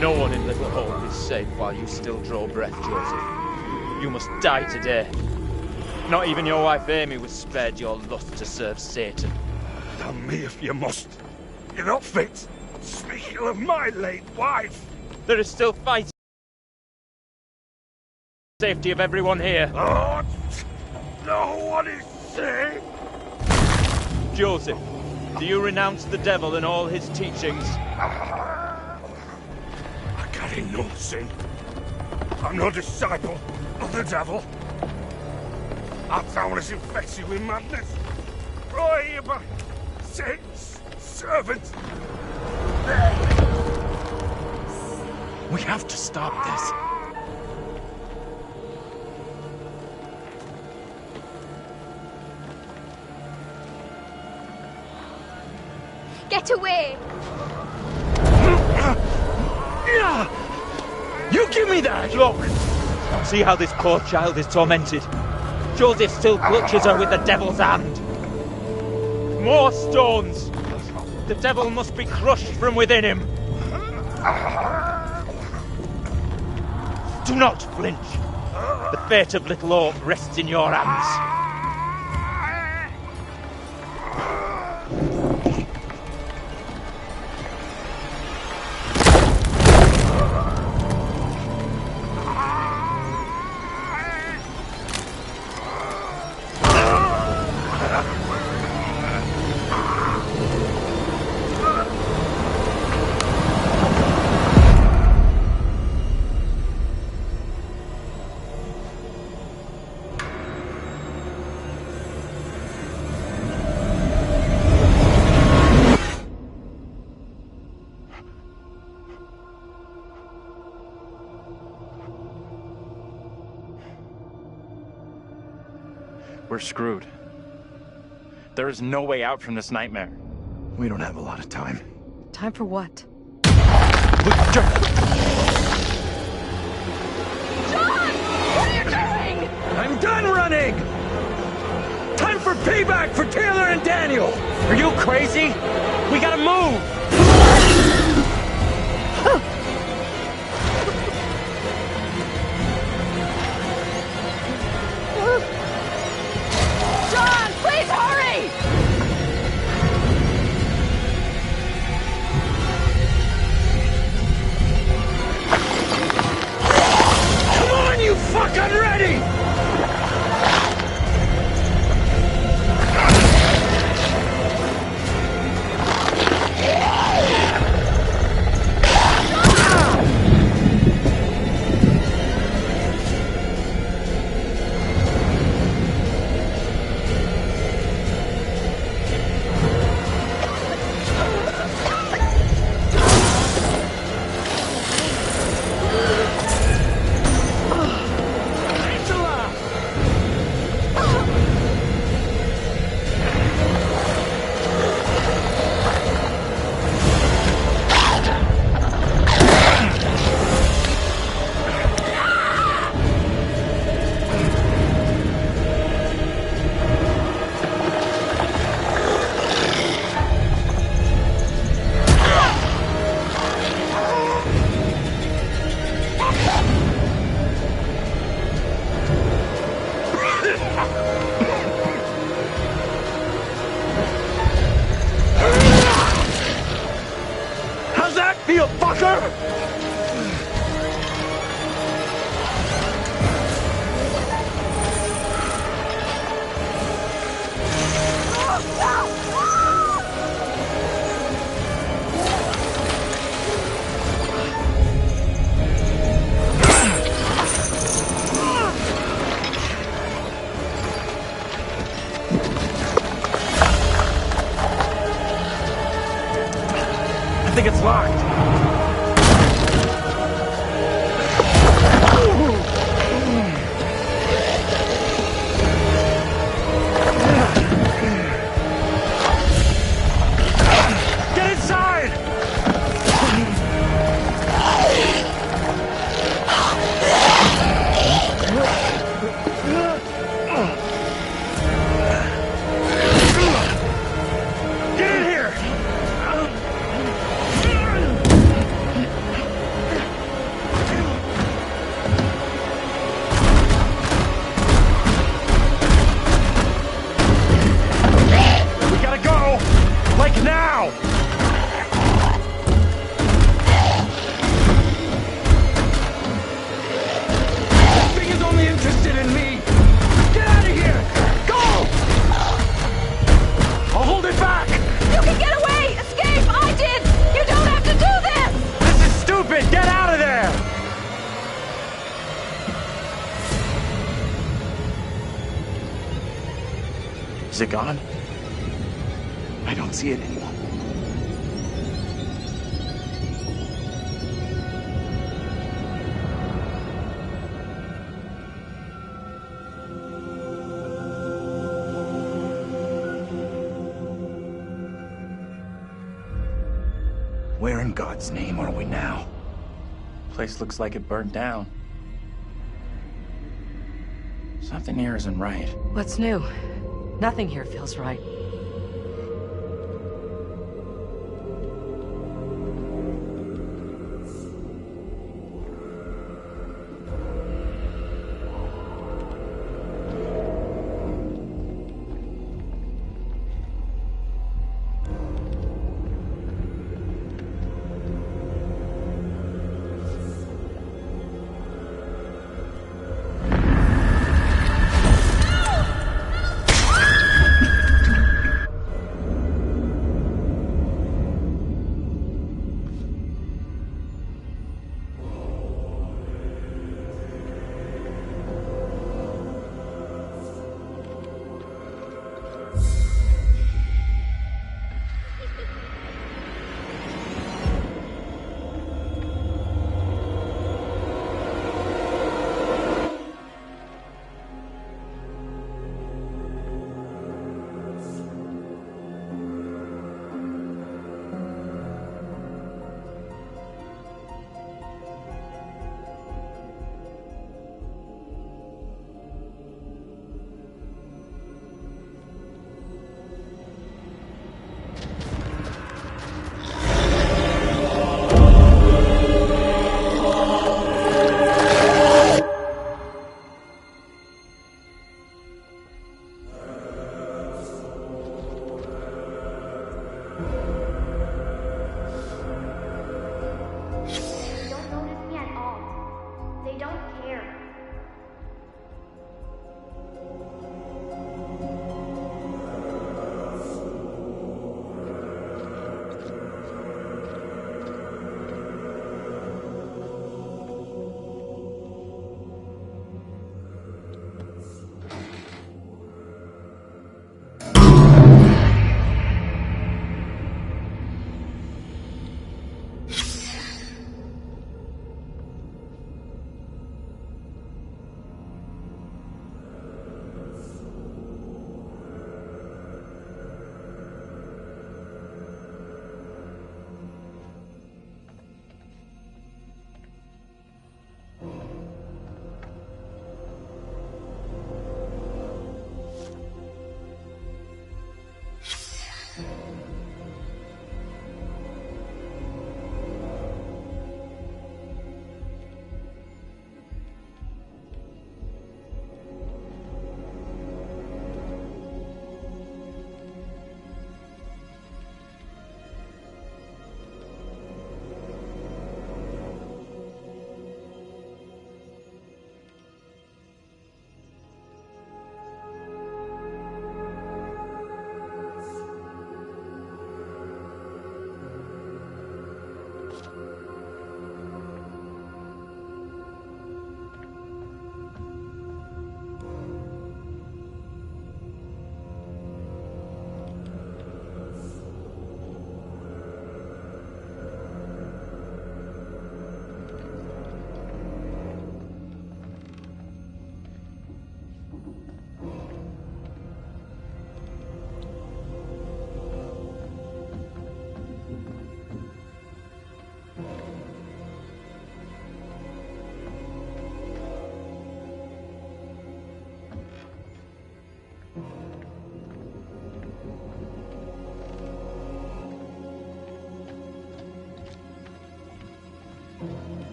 No one in Little Hope is safe while you still draw breath, Joseph. You must die today. Not even your wife Amy was spared your lust to serve Satan. Damn me if you must. You're not fit. Speaking of my late wife. There is still fight. Safety of everyone here. Oh, no one is safe. Joseph, do you renounce the devil and all his teachings? I carry no sin. I'm no disciple of the devil. Our town is infected with madness. Brought here by Satan's servant. We have to stop this. Get away! You give me that! Look! See how this poor child is tormented. Joseph still clutches her with the devil's hand. More stones! The devil must be crushed from within him. Do not flinch. The fate of Little Hope rests in your hands. screwed. There is no way out from this nightmare. We don't have a lot of time. Time for what? John! What are you doing? I'm done running! Time for payback for Taylor and Daniel! Are you crazy? We gotta move! John, please hurry! Come on, you fuck! I'm ready! How's that feel, fucker? I think it's locked. Get inside! Get in here! We gotta go! Like now! That thing is only interested in me! Get out of here! Go! I'll hold it back! You can get away! Escape! I did! You don't have to do this! This is stupid! Get out of there! Is it gone? I don't see it anymore. Where in God's name are we now? Place looks like it burnt down. Something here isn't right. What's new? Nothing here feels right.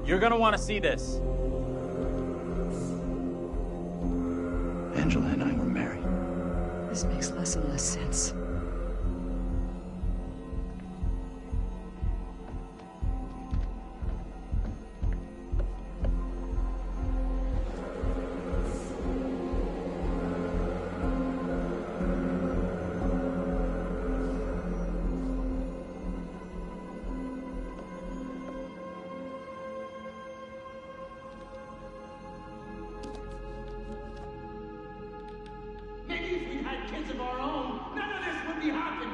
You're gonna want to see this. Angela and I were married. This makes less and less sense. Maybe if we'd had kids of our own, none of this would be happening.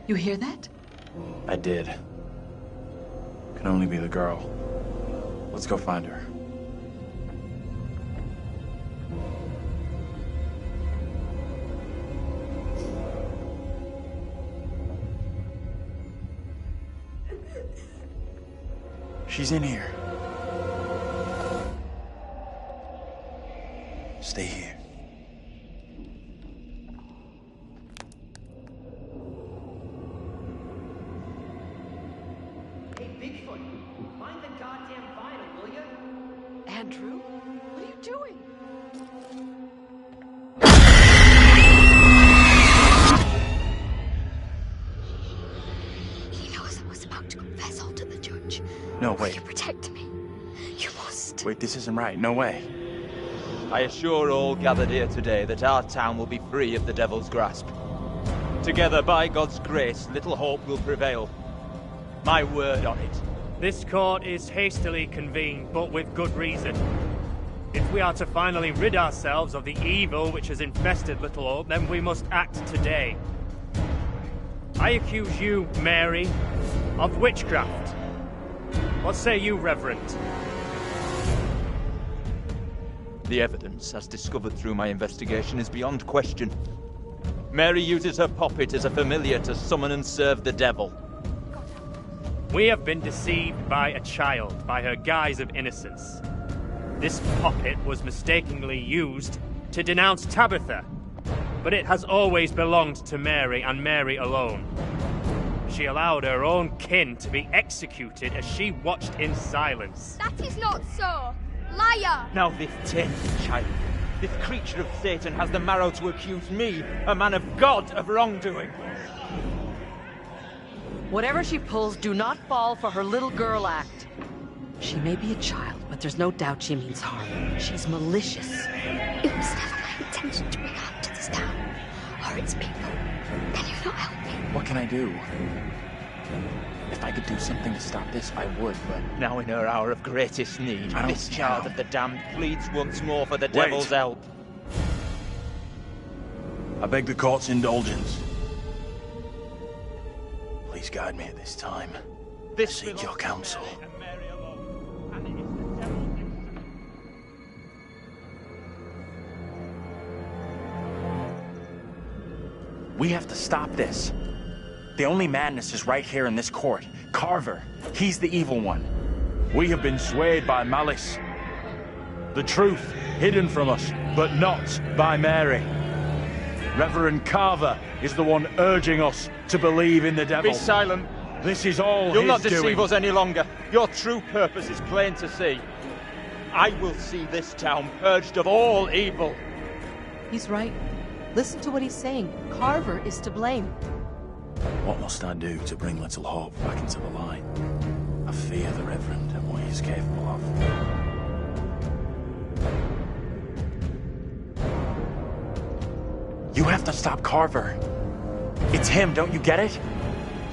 You hear that? I did. Can only be the girl. Let's go find her. She's in here. Stay here. Hey, Bigfoot, mind the goddamn vinyl, will you? Andrew? What are you doing? He knows I was about to confess all to the judge. No, wait. Protect me. You must. Wait, this isn't right. No way. I assure all gathered here today that our town will be free of the Devil's grasp. Together, by God's grace, little hope will prevail. My word on it. This court is hastily convened, but with good reason. If we are to finally rid ourselves of the evil which has infested Little Hope, then we must act today. I accuse you, Mary, of witchcraft. What say you, Reverend? The evidence, as discovered through my investigation, is beyond question. Mary uses her puppet as a familiar to summon and serve the devil. We have been deceived by a child, by her guise of innocence. This puppet was mistakenly used to denounce Tabitha, but it has always belonged to Mary and Mary alone. She allowed her own kin to be executed as she watched in silence. That is not so. Liar! Now this tainted child, this creature of Satan, has the marrow to accuse me, a man of God, of wrongdoing. Whatever she pulls, do not fall for her little girl act. She may be a child, but there's no doubt she means harm. She's malicious. It was never my intention to bring harm to this town or its people. Can you not help me? What can I do? If I could do something to stop this, I would, but... Now in her hour of greatest need, I don't this see child how. of the damned pleads once more for the devil's help. I beg the court's indulgence. Please guide me at this time. I seek your counsel. We have to stop this. The only madness is right here in this court. Carver, he's the evil one. We have been swayed by malice. The truth hidden from us, but not by Mary. Reverend Carver is the one urging us to believe in the devil. Be silent. This is all You'll his not deceive doing. us any longer. Your true purpose is plain to see. I will see this town purged of all evil. He's right. Listen to what he's saying. Carver is to blame. What must I do to bring Little Hope back into the light? I fear the Reverend and what he is capable of. You have to stop Carver. It's him, don't you get it?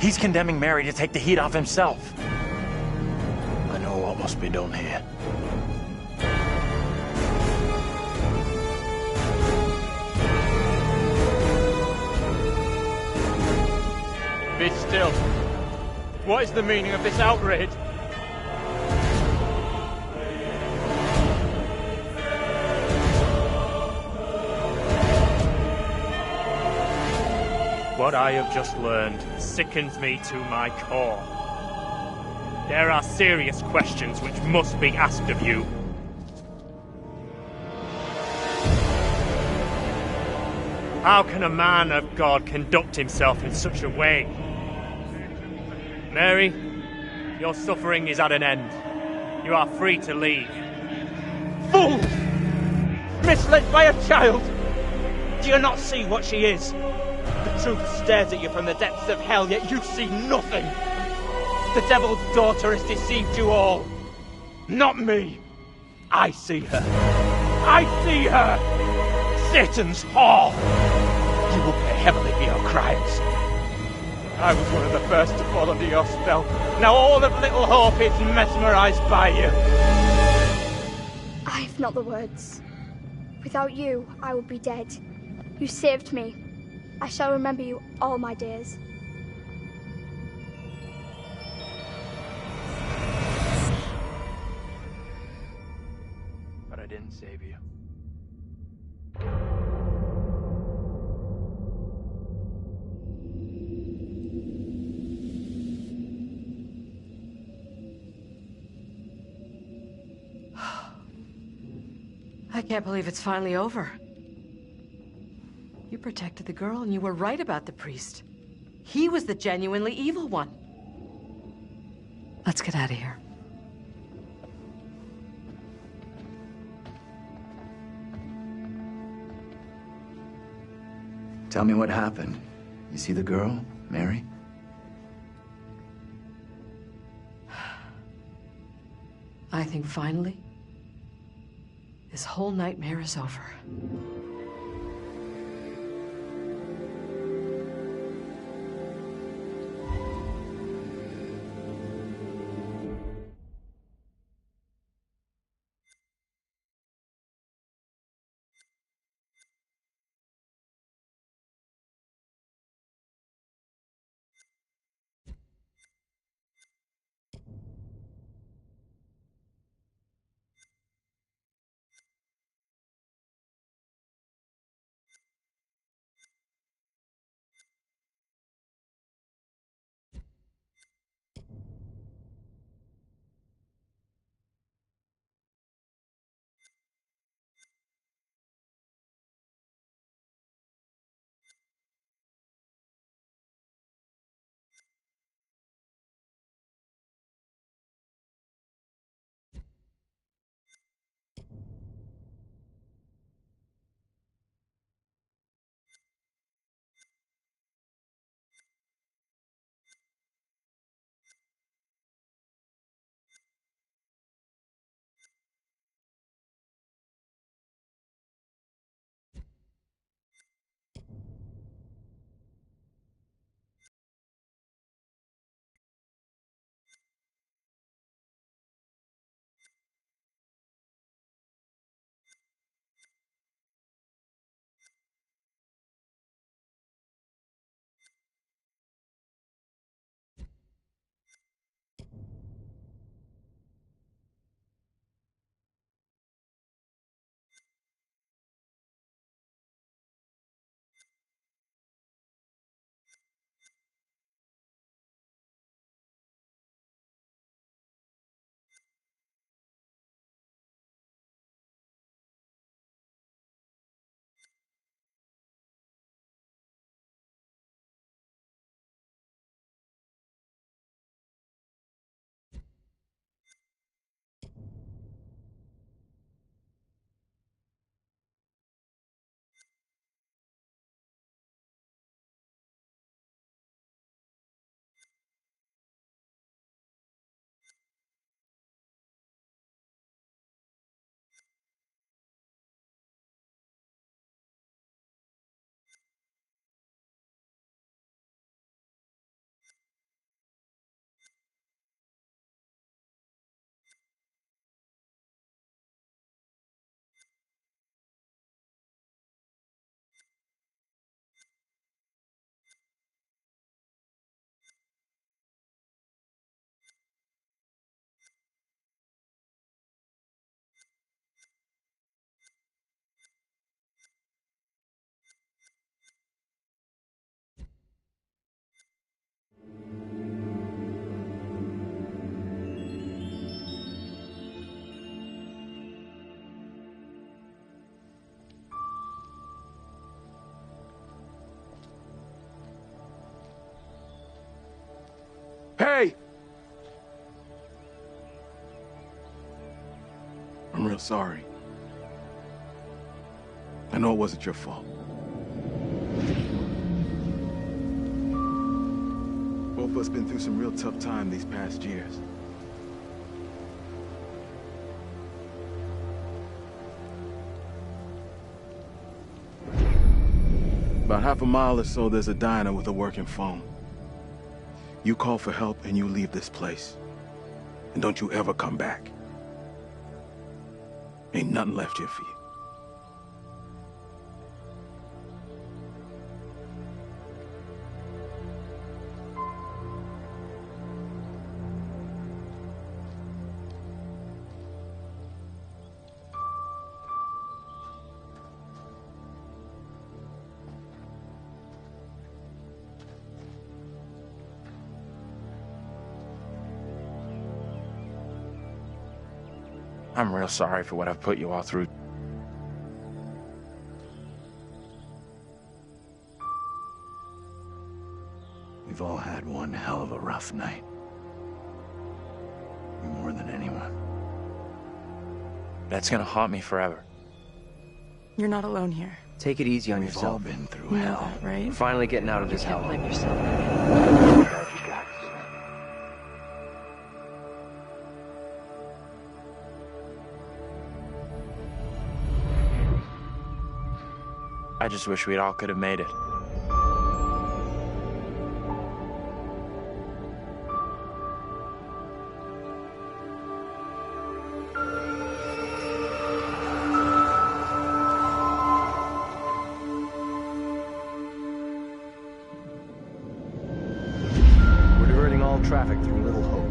He's condemning Mary to take the heat off himself. I know what must be done here. Be still. What is the meaning of this outrage? What I have just learned sickens me to my core. There are serious questions which must be asked of you. How can a man of God conduct himself in such a way? Mary, your suffering is at an end. You are free to leave. Fool! Misled by a child! Do you not see what she is? The truth stares at you from the depths of hell, yet you see nothing. The devil's daughter has deceived you all. Not me. I see her. I see her! Satan's whore! You will pay heavily for your crimes. I was one of the first to fall under your spell. Now all of Little Hope is mesmerized by you. I have not the words. Without you, I would be dead. You saved me. I shall remember you all my days. But I didn't save you. I can't believe it's finally over. You protected the girl, and you were right about the priest. He was the genuinely evil one. Let's get out of here. Tell me what happened. You see the girl, Mary? I think finally, this whole nightmare is over. I'm real sorry. I know it wasn't your fault. Both of us been through some real tough time these past years. About half a mile or so, there's a diner with a working phone. You call for help and you leave this place. And don't you ever come back. Ain't nothing left here for you. I'm real sorry for what I've put you all through. We've all had one hell of a rough night. You more than anyone. That's gonna haunt me forever. You're not alone here. Take it easy on We've yourself. all been through You know hell. that, right? We're finally getting out of this hell. Blame yourself. I just wish we all could have made it. We're diverting all traffic through Little Hope.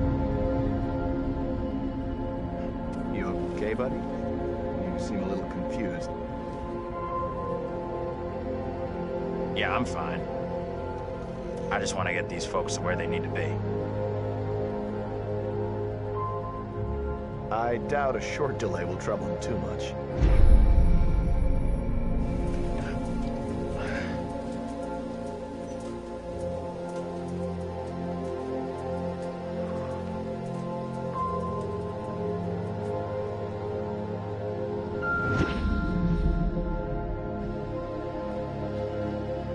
You okay, buddy? You seem a little confused. Yeah, I'm fine. I just want to get these folks to where they need to be. I doubt a short delay will trouble him too much.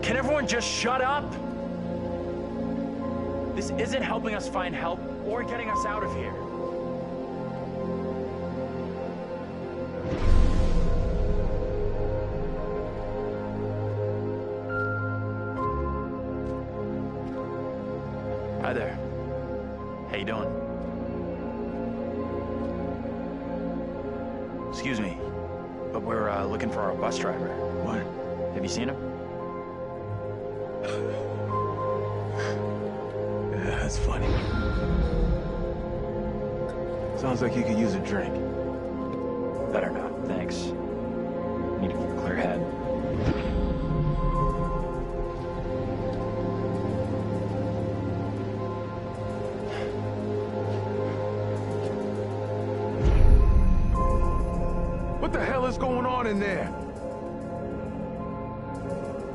Can everyone just shut up? This isn't helping us find help or getting us out of here. Hi there. How you doing? Excuse me, but we're looking for our bus driver. What? Have you seen him? Yeah, that's funny. Sounds like you could use a drink. Better not, thanks. Need to keep a clear head. What the hell is going on in there?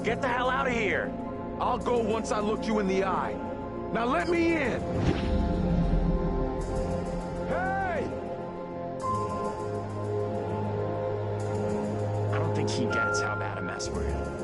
Get the hell out of here! I'll go once I look you in the eye. Now let me in! Hey! I don't think he gets how bad a mess we're in.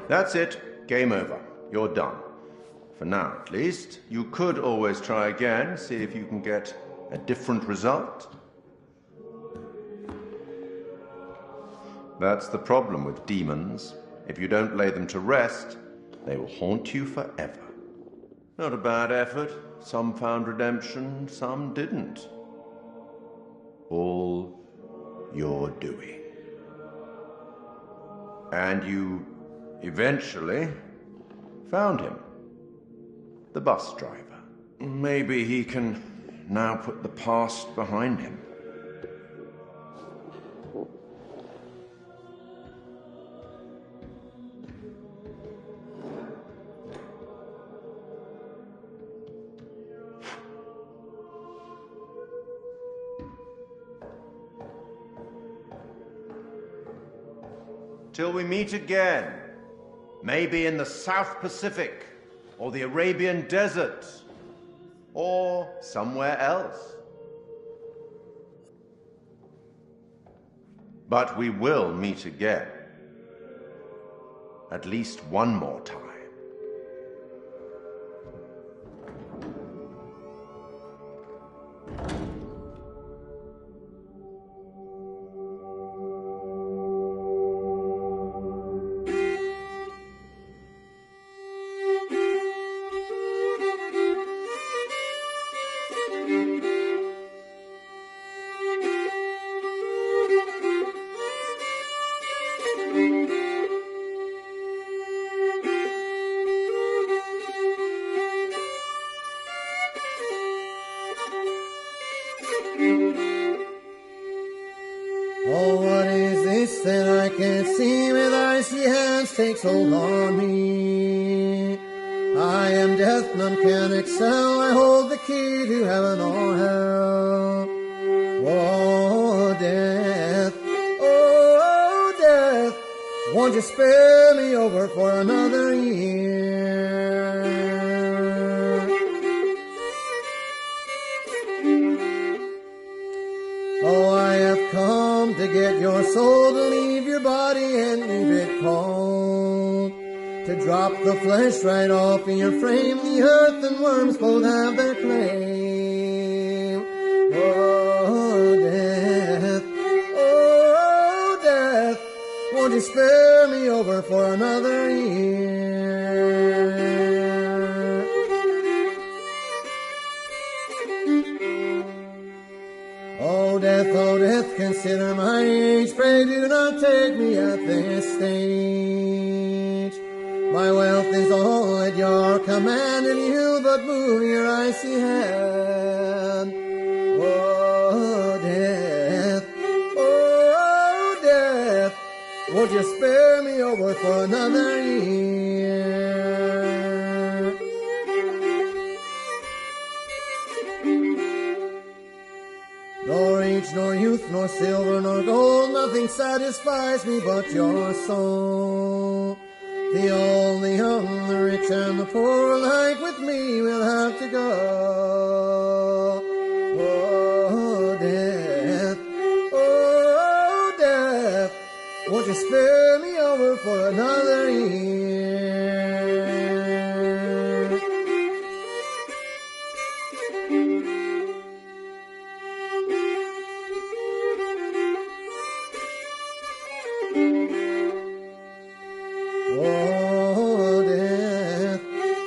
That's it. Game over. You're done. For now, at least. You could always try again, see if you can get a different result. That's the problem with demons. If you don't lay them to rest, they will haunt you forever. Not a bad effort. Some found redemption, some didn't. All your doing. And you eventually Found him. The bus driver. Maybe he can now put the past behind him. Till we meet again, maybe in the South Pacific, or the Arabian Desert, or somewhere else. But we will meet again. At least one more time. Oh, what is this that I can't see with icy hands takes hold on me? I am death, none can excel, I hold the key to heaven or hell. Oh, death, won't you spare me over for another year? Oh, I have come to get your soul, to leave your body and leave it cold, to drop the flesh right off in your frame. The earth and worms both have their claim. Oh, death, won't you spare me over for another year? Oh, death, consider my age. Pray do not take me at this stage. My wealth is all at your command, and you but move your icy hand. Oh, death, won't you spare me over for another year? Nor age, nor youth, nor silver, nor gold, nothing satisfies me but your soul. The old, the young, the rich, and the poor alike with me will have to go. Oh, death, won't you spare me over for another year?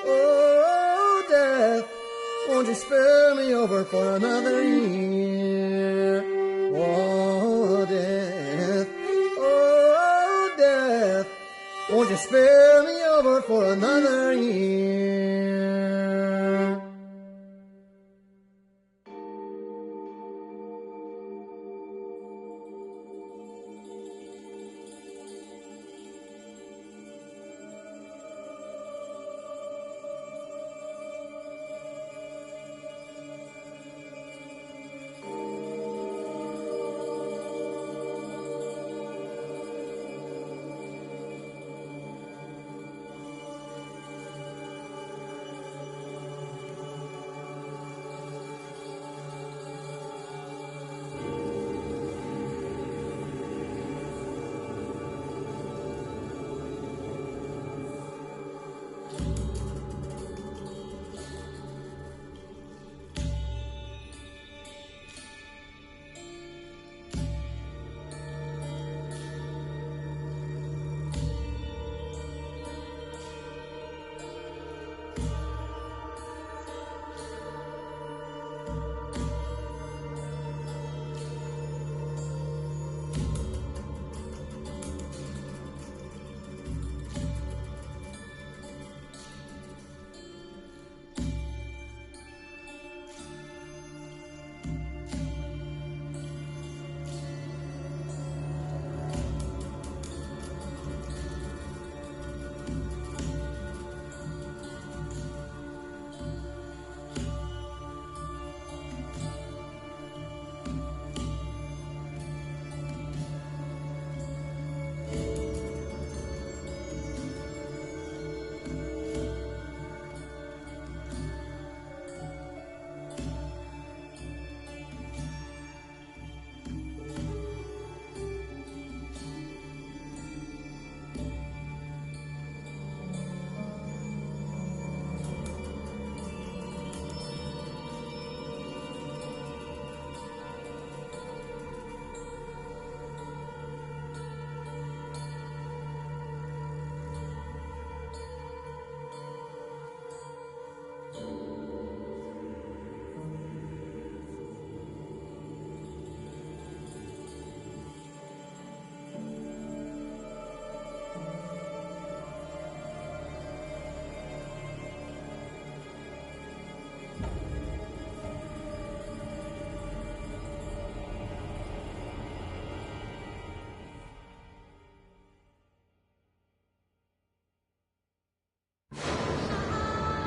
Oh, death, won't you spare me over for another year? Oh, death, won't you spare me over for another year?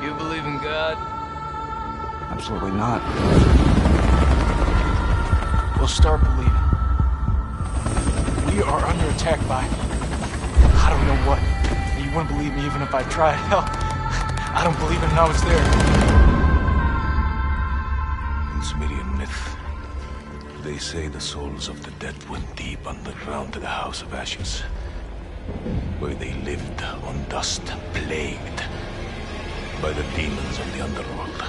You believe in God? Absolutely not. We'll start believing. We are under attack by... I don't know what. You wouldn't believe me even if I tried. Hell, I don't believe it now it's there. In Sumerian myth, they say the souls of the dead went deep underground to the House of Ashes, where they lived on dust, plagued by the demons of the underworld.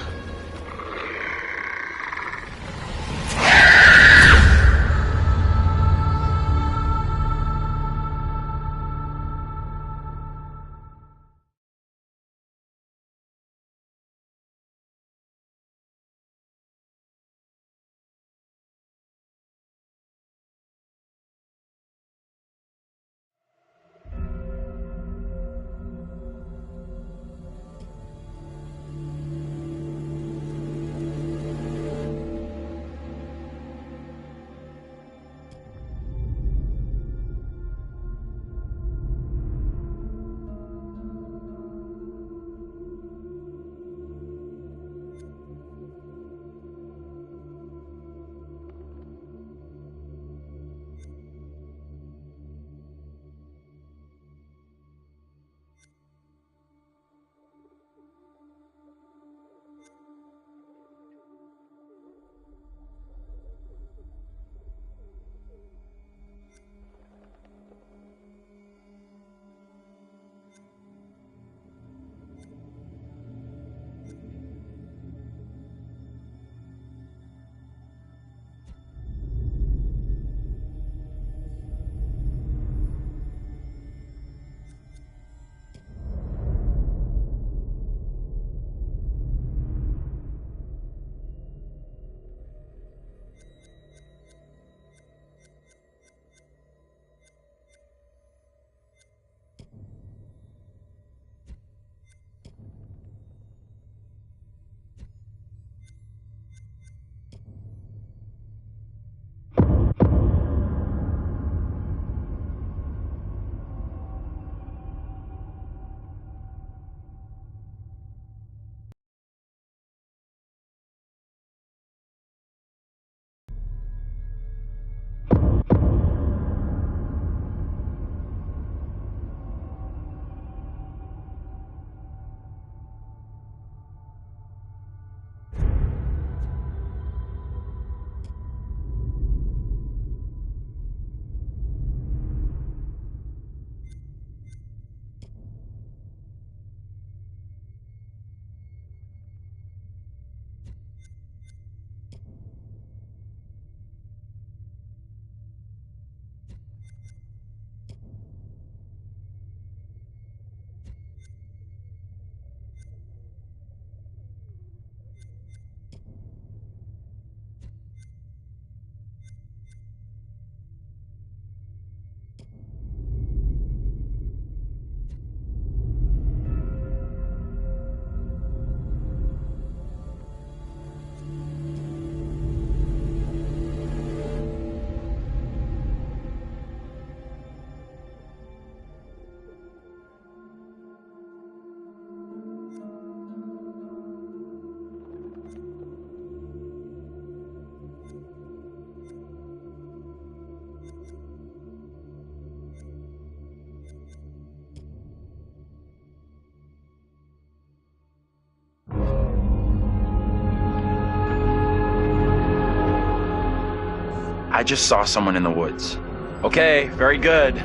I just saw someone in the woods. Okay, very good.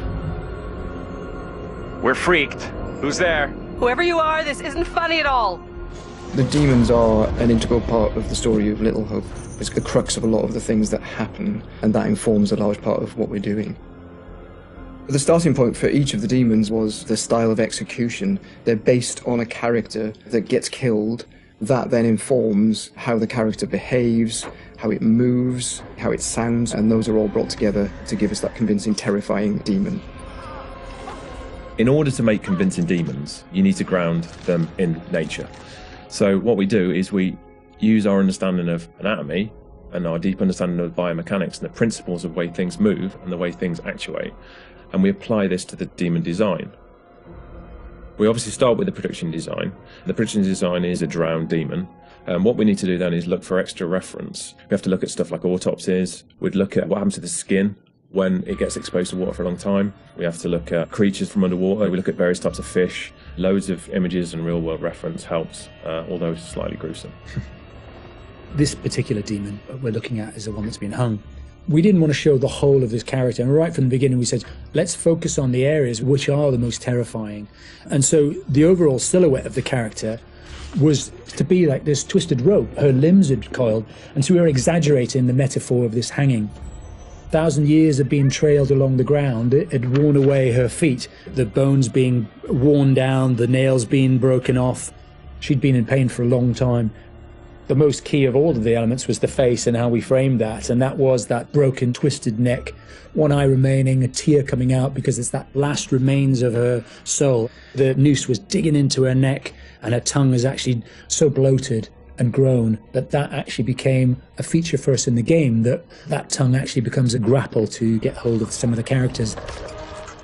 We're freaked. Who's there? Whoever you are, this isn't funny at all. The demons are an integral part of the story of Little Hope. It's the crux of a lot of the things that happen, and that informs a large part of what we're doing. The starting point for each of the demons was the style of execution. They're based on a character that gets killed. That then informs how the character behaves, how it moves, how it sounds, and those are all brought together to give us that convincing, terrifying demon. In order to make convincing demons, you need to ground them in nature. So what we do is we use our understanding of anatomy and our deep understanding of biomechanics and the principles of the way things move and the way things actuate, and we apply this to the demon design. We obviously start with the production design. The production design is a drowned demon. What we need to do then is look for extra reference. We have to look at stuff like autopsies. We'd look at what happens to the skin when it gets exposed to water for a long time. We have to look at creatures from underwater. We look at various types of fish. Loads of images and real-world reference helps, although it's slightly gruesome. This particular demon we're looking at is the one that's been hung. We didn't want to show the whole of this character, and right from the beginning we said, let's focus on the areas which are the most terrifying. And so the overall silhouette of the character was to be like this twisted rope. Her limbs had coiled, and so we were exaggerating the metaphor of this hanging. 1,000 years of being trailed along the ground, it had worn away her feet, the bones being worn down, the nails being broken off. She'd been in pain for a long time. The most key of all of the elements was the face and how we framed that, and that was that broken, twisted neck, one eye remaining, a tear coming out because it's that last remains of her soul. The noose was digging into her neck, and her tongue is actually so bloated and grown that actually became a feature for us in the game, that tongue actually becomes a grapple to get hold of some of the characters.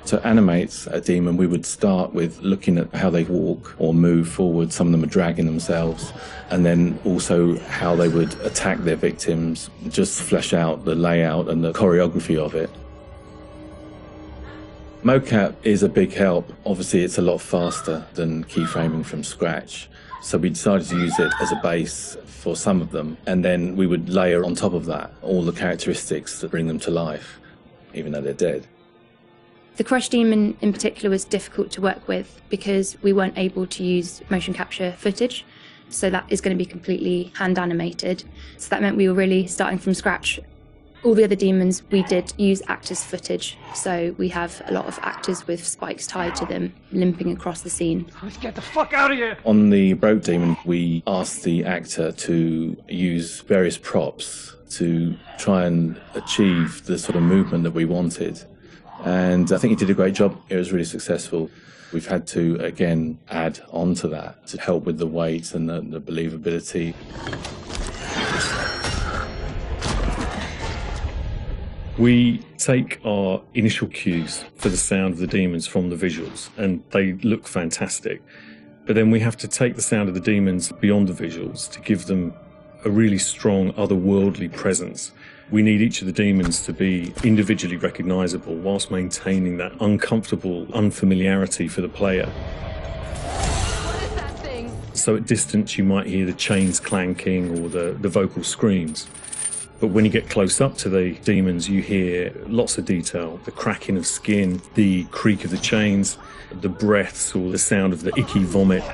To animate a demon, we would start with looking at how they walk or move forward. Some of them are dragging themselves, and then also how they would attack their victims, just flesh out the layout and the choreography of it. Mocap is a big help. Obviously, it's a lot faster than keyframing from scratch. So we decided to use it as a base for some of them, and then we would layer on top of that all the characteristics that bring them to life, even though they're dead. The Crush Demon in particular was difficult to work with because we weren't able to use motion capture footage, so that is going to be completely hand animated. So that meant we were really starting from scratch. All the other demons, we did use actors' footage, so we have a lot of actors with spikes tied to them, limping across the scene. Let's get the fuck out of here! On the Broke Demon, we asked the actor to use various props to try and achieve the sort of movement that we wanted. And I think he did a great job. It was really successful. We've had to, again, add on to that to help with the weight and the believability. We take our initial cues for the sound of the demons from the visuals, and they look fantastic. But then we have to take the sound of the demons beyond the visuals to give them a really strong otherworldly presence. We need each of the demons to be individually recognizable whilst maintaining that uncomfortable unfamiliarity for the player. What is that thing? So at distance you might hear the chains clanking or the vocal screams. But when you get close up to the demons, you hear lots of detail. The cracking of skin, the creak of the chains, the breaths or the sound of the icky vomit.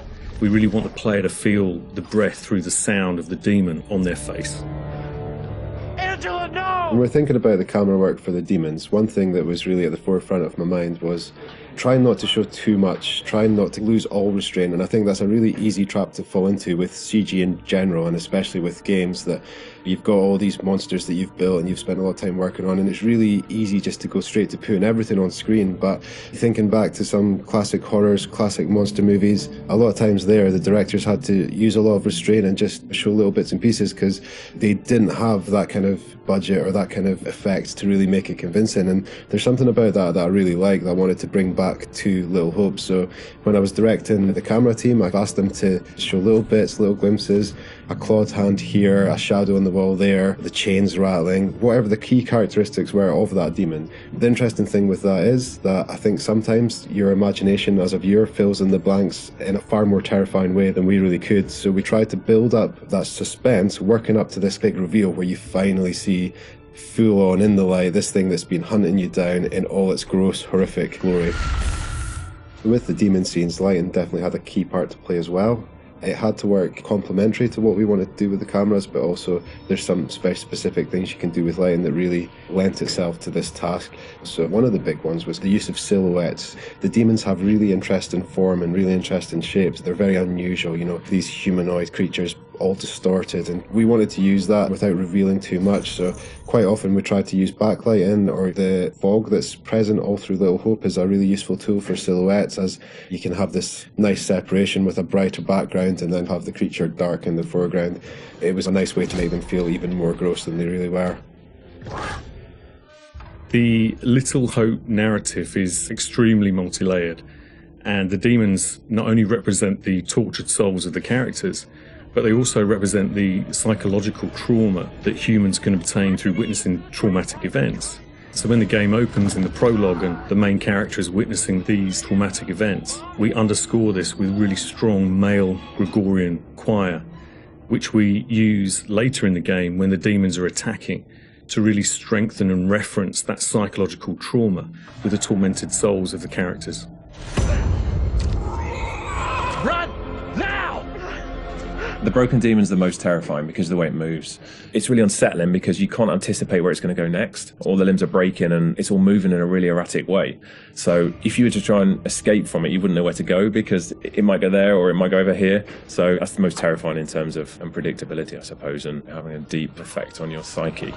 We really want the player to feel the breath through the sound of the demon on their face. Angela, no! When we're thinking about the camera work for the demons, one thing that was really at the forefront of my mind was trying not to show too much, trying not to lose all restraint, and I think that's a really easy trap to fall into with CG in general, and especially with games that you've got all these monsters that you've built and you've spent a lot of time working on, and it's really easy just to go straight to putting everything on screen. But thinking back to some classic horrors, classic monster movies, a lot of times there the directors had to use a lot of restraint and just show little bits and pieces because they didn't have that kind of budget or that kind of effect to really make it convincing. And there's something about that I really like, that I wanted to bring back to Little Hope. So when I was directing the camera team, I've asked them to show little bits, little glimpses, a clawed hand here, a shadow on the wall there, the chains rattling, whatever the key characteristics were of that demon. The interesting thing with that is that I think sometimes your imagination as a viewer fills in the blanks in a far more terrifying way than we really could. So we tried to build up that suspense, working up to this big reveal where you finally see full on in the light this thing that's been hunting you down in all its gross, horrific glory. With the demon scenes, lighting definitely had a key part to play as well. It had to work complementary to what we wanted to do with the cameras, but also there's some specific things you can do with lighting that really lent itself to this task. So one of the big ones was the use of silhouettes. The demons have really interesting form and really interesting shapes. They're very unusual, you know, these humanoid creatures all distorted, and we wanted to use that without revealing too much. So quite often we tried to use backlighting, or the fog that's present all through Little Hope is a really useful tool for silhouettes, as you can have this nice separation with a brighter background and then have the creature dark in the foreground. It was a nice way to make them feel even more gross than they really were. The Little Hope narrative is extremely multi-layered, And the demons not only represent the tortured souls of the characters, but they also represent the psychological trauma that humans can obtain through witnessing traumatic events. So when the game opens in the prologue and the main character is witnessing these traumatic events, we underscore this with really strong male Gregorian choir, which we use later in the game when the demons are attacking to really strengthen and reference that psychological trauma with the tormented souls of the characters. Run! Now! The broken demon's the most terrifying because of the way it moves. It's really unsettling because you can't anticipate where it's going to go next. All the limbs are breaking and it's all moving in a really erratic way. So if you were to try and escape from it, you wouldn't know where to go because it might go there or it might go over here. So that's the most terrifying in terms of unpredictability, I suppose, and having a deep effect on your psyche.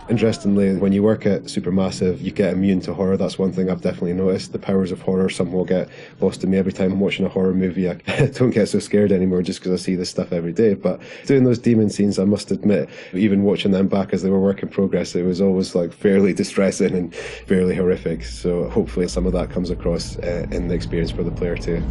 Interestingly, when you work at Supermassive, you get immune to horror. That's one thing I've definitely noticed. The powers of horror somehow get lost in me every time I'm watching a horror movie. I don't get so scared anymore just because I see this stuff every day. But doing those demon scenes, I must admit, even watching them back as they were work in progress, it was always like fairly distressing and fairly horrific. So hopefully some of that comes across in the experience for the player too.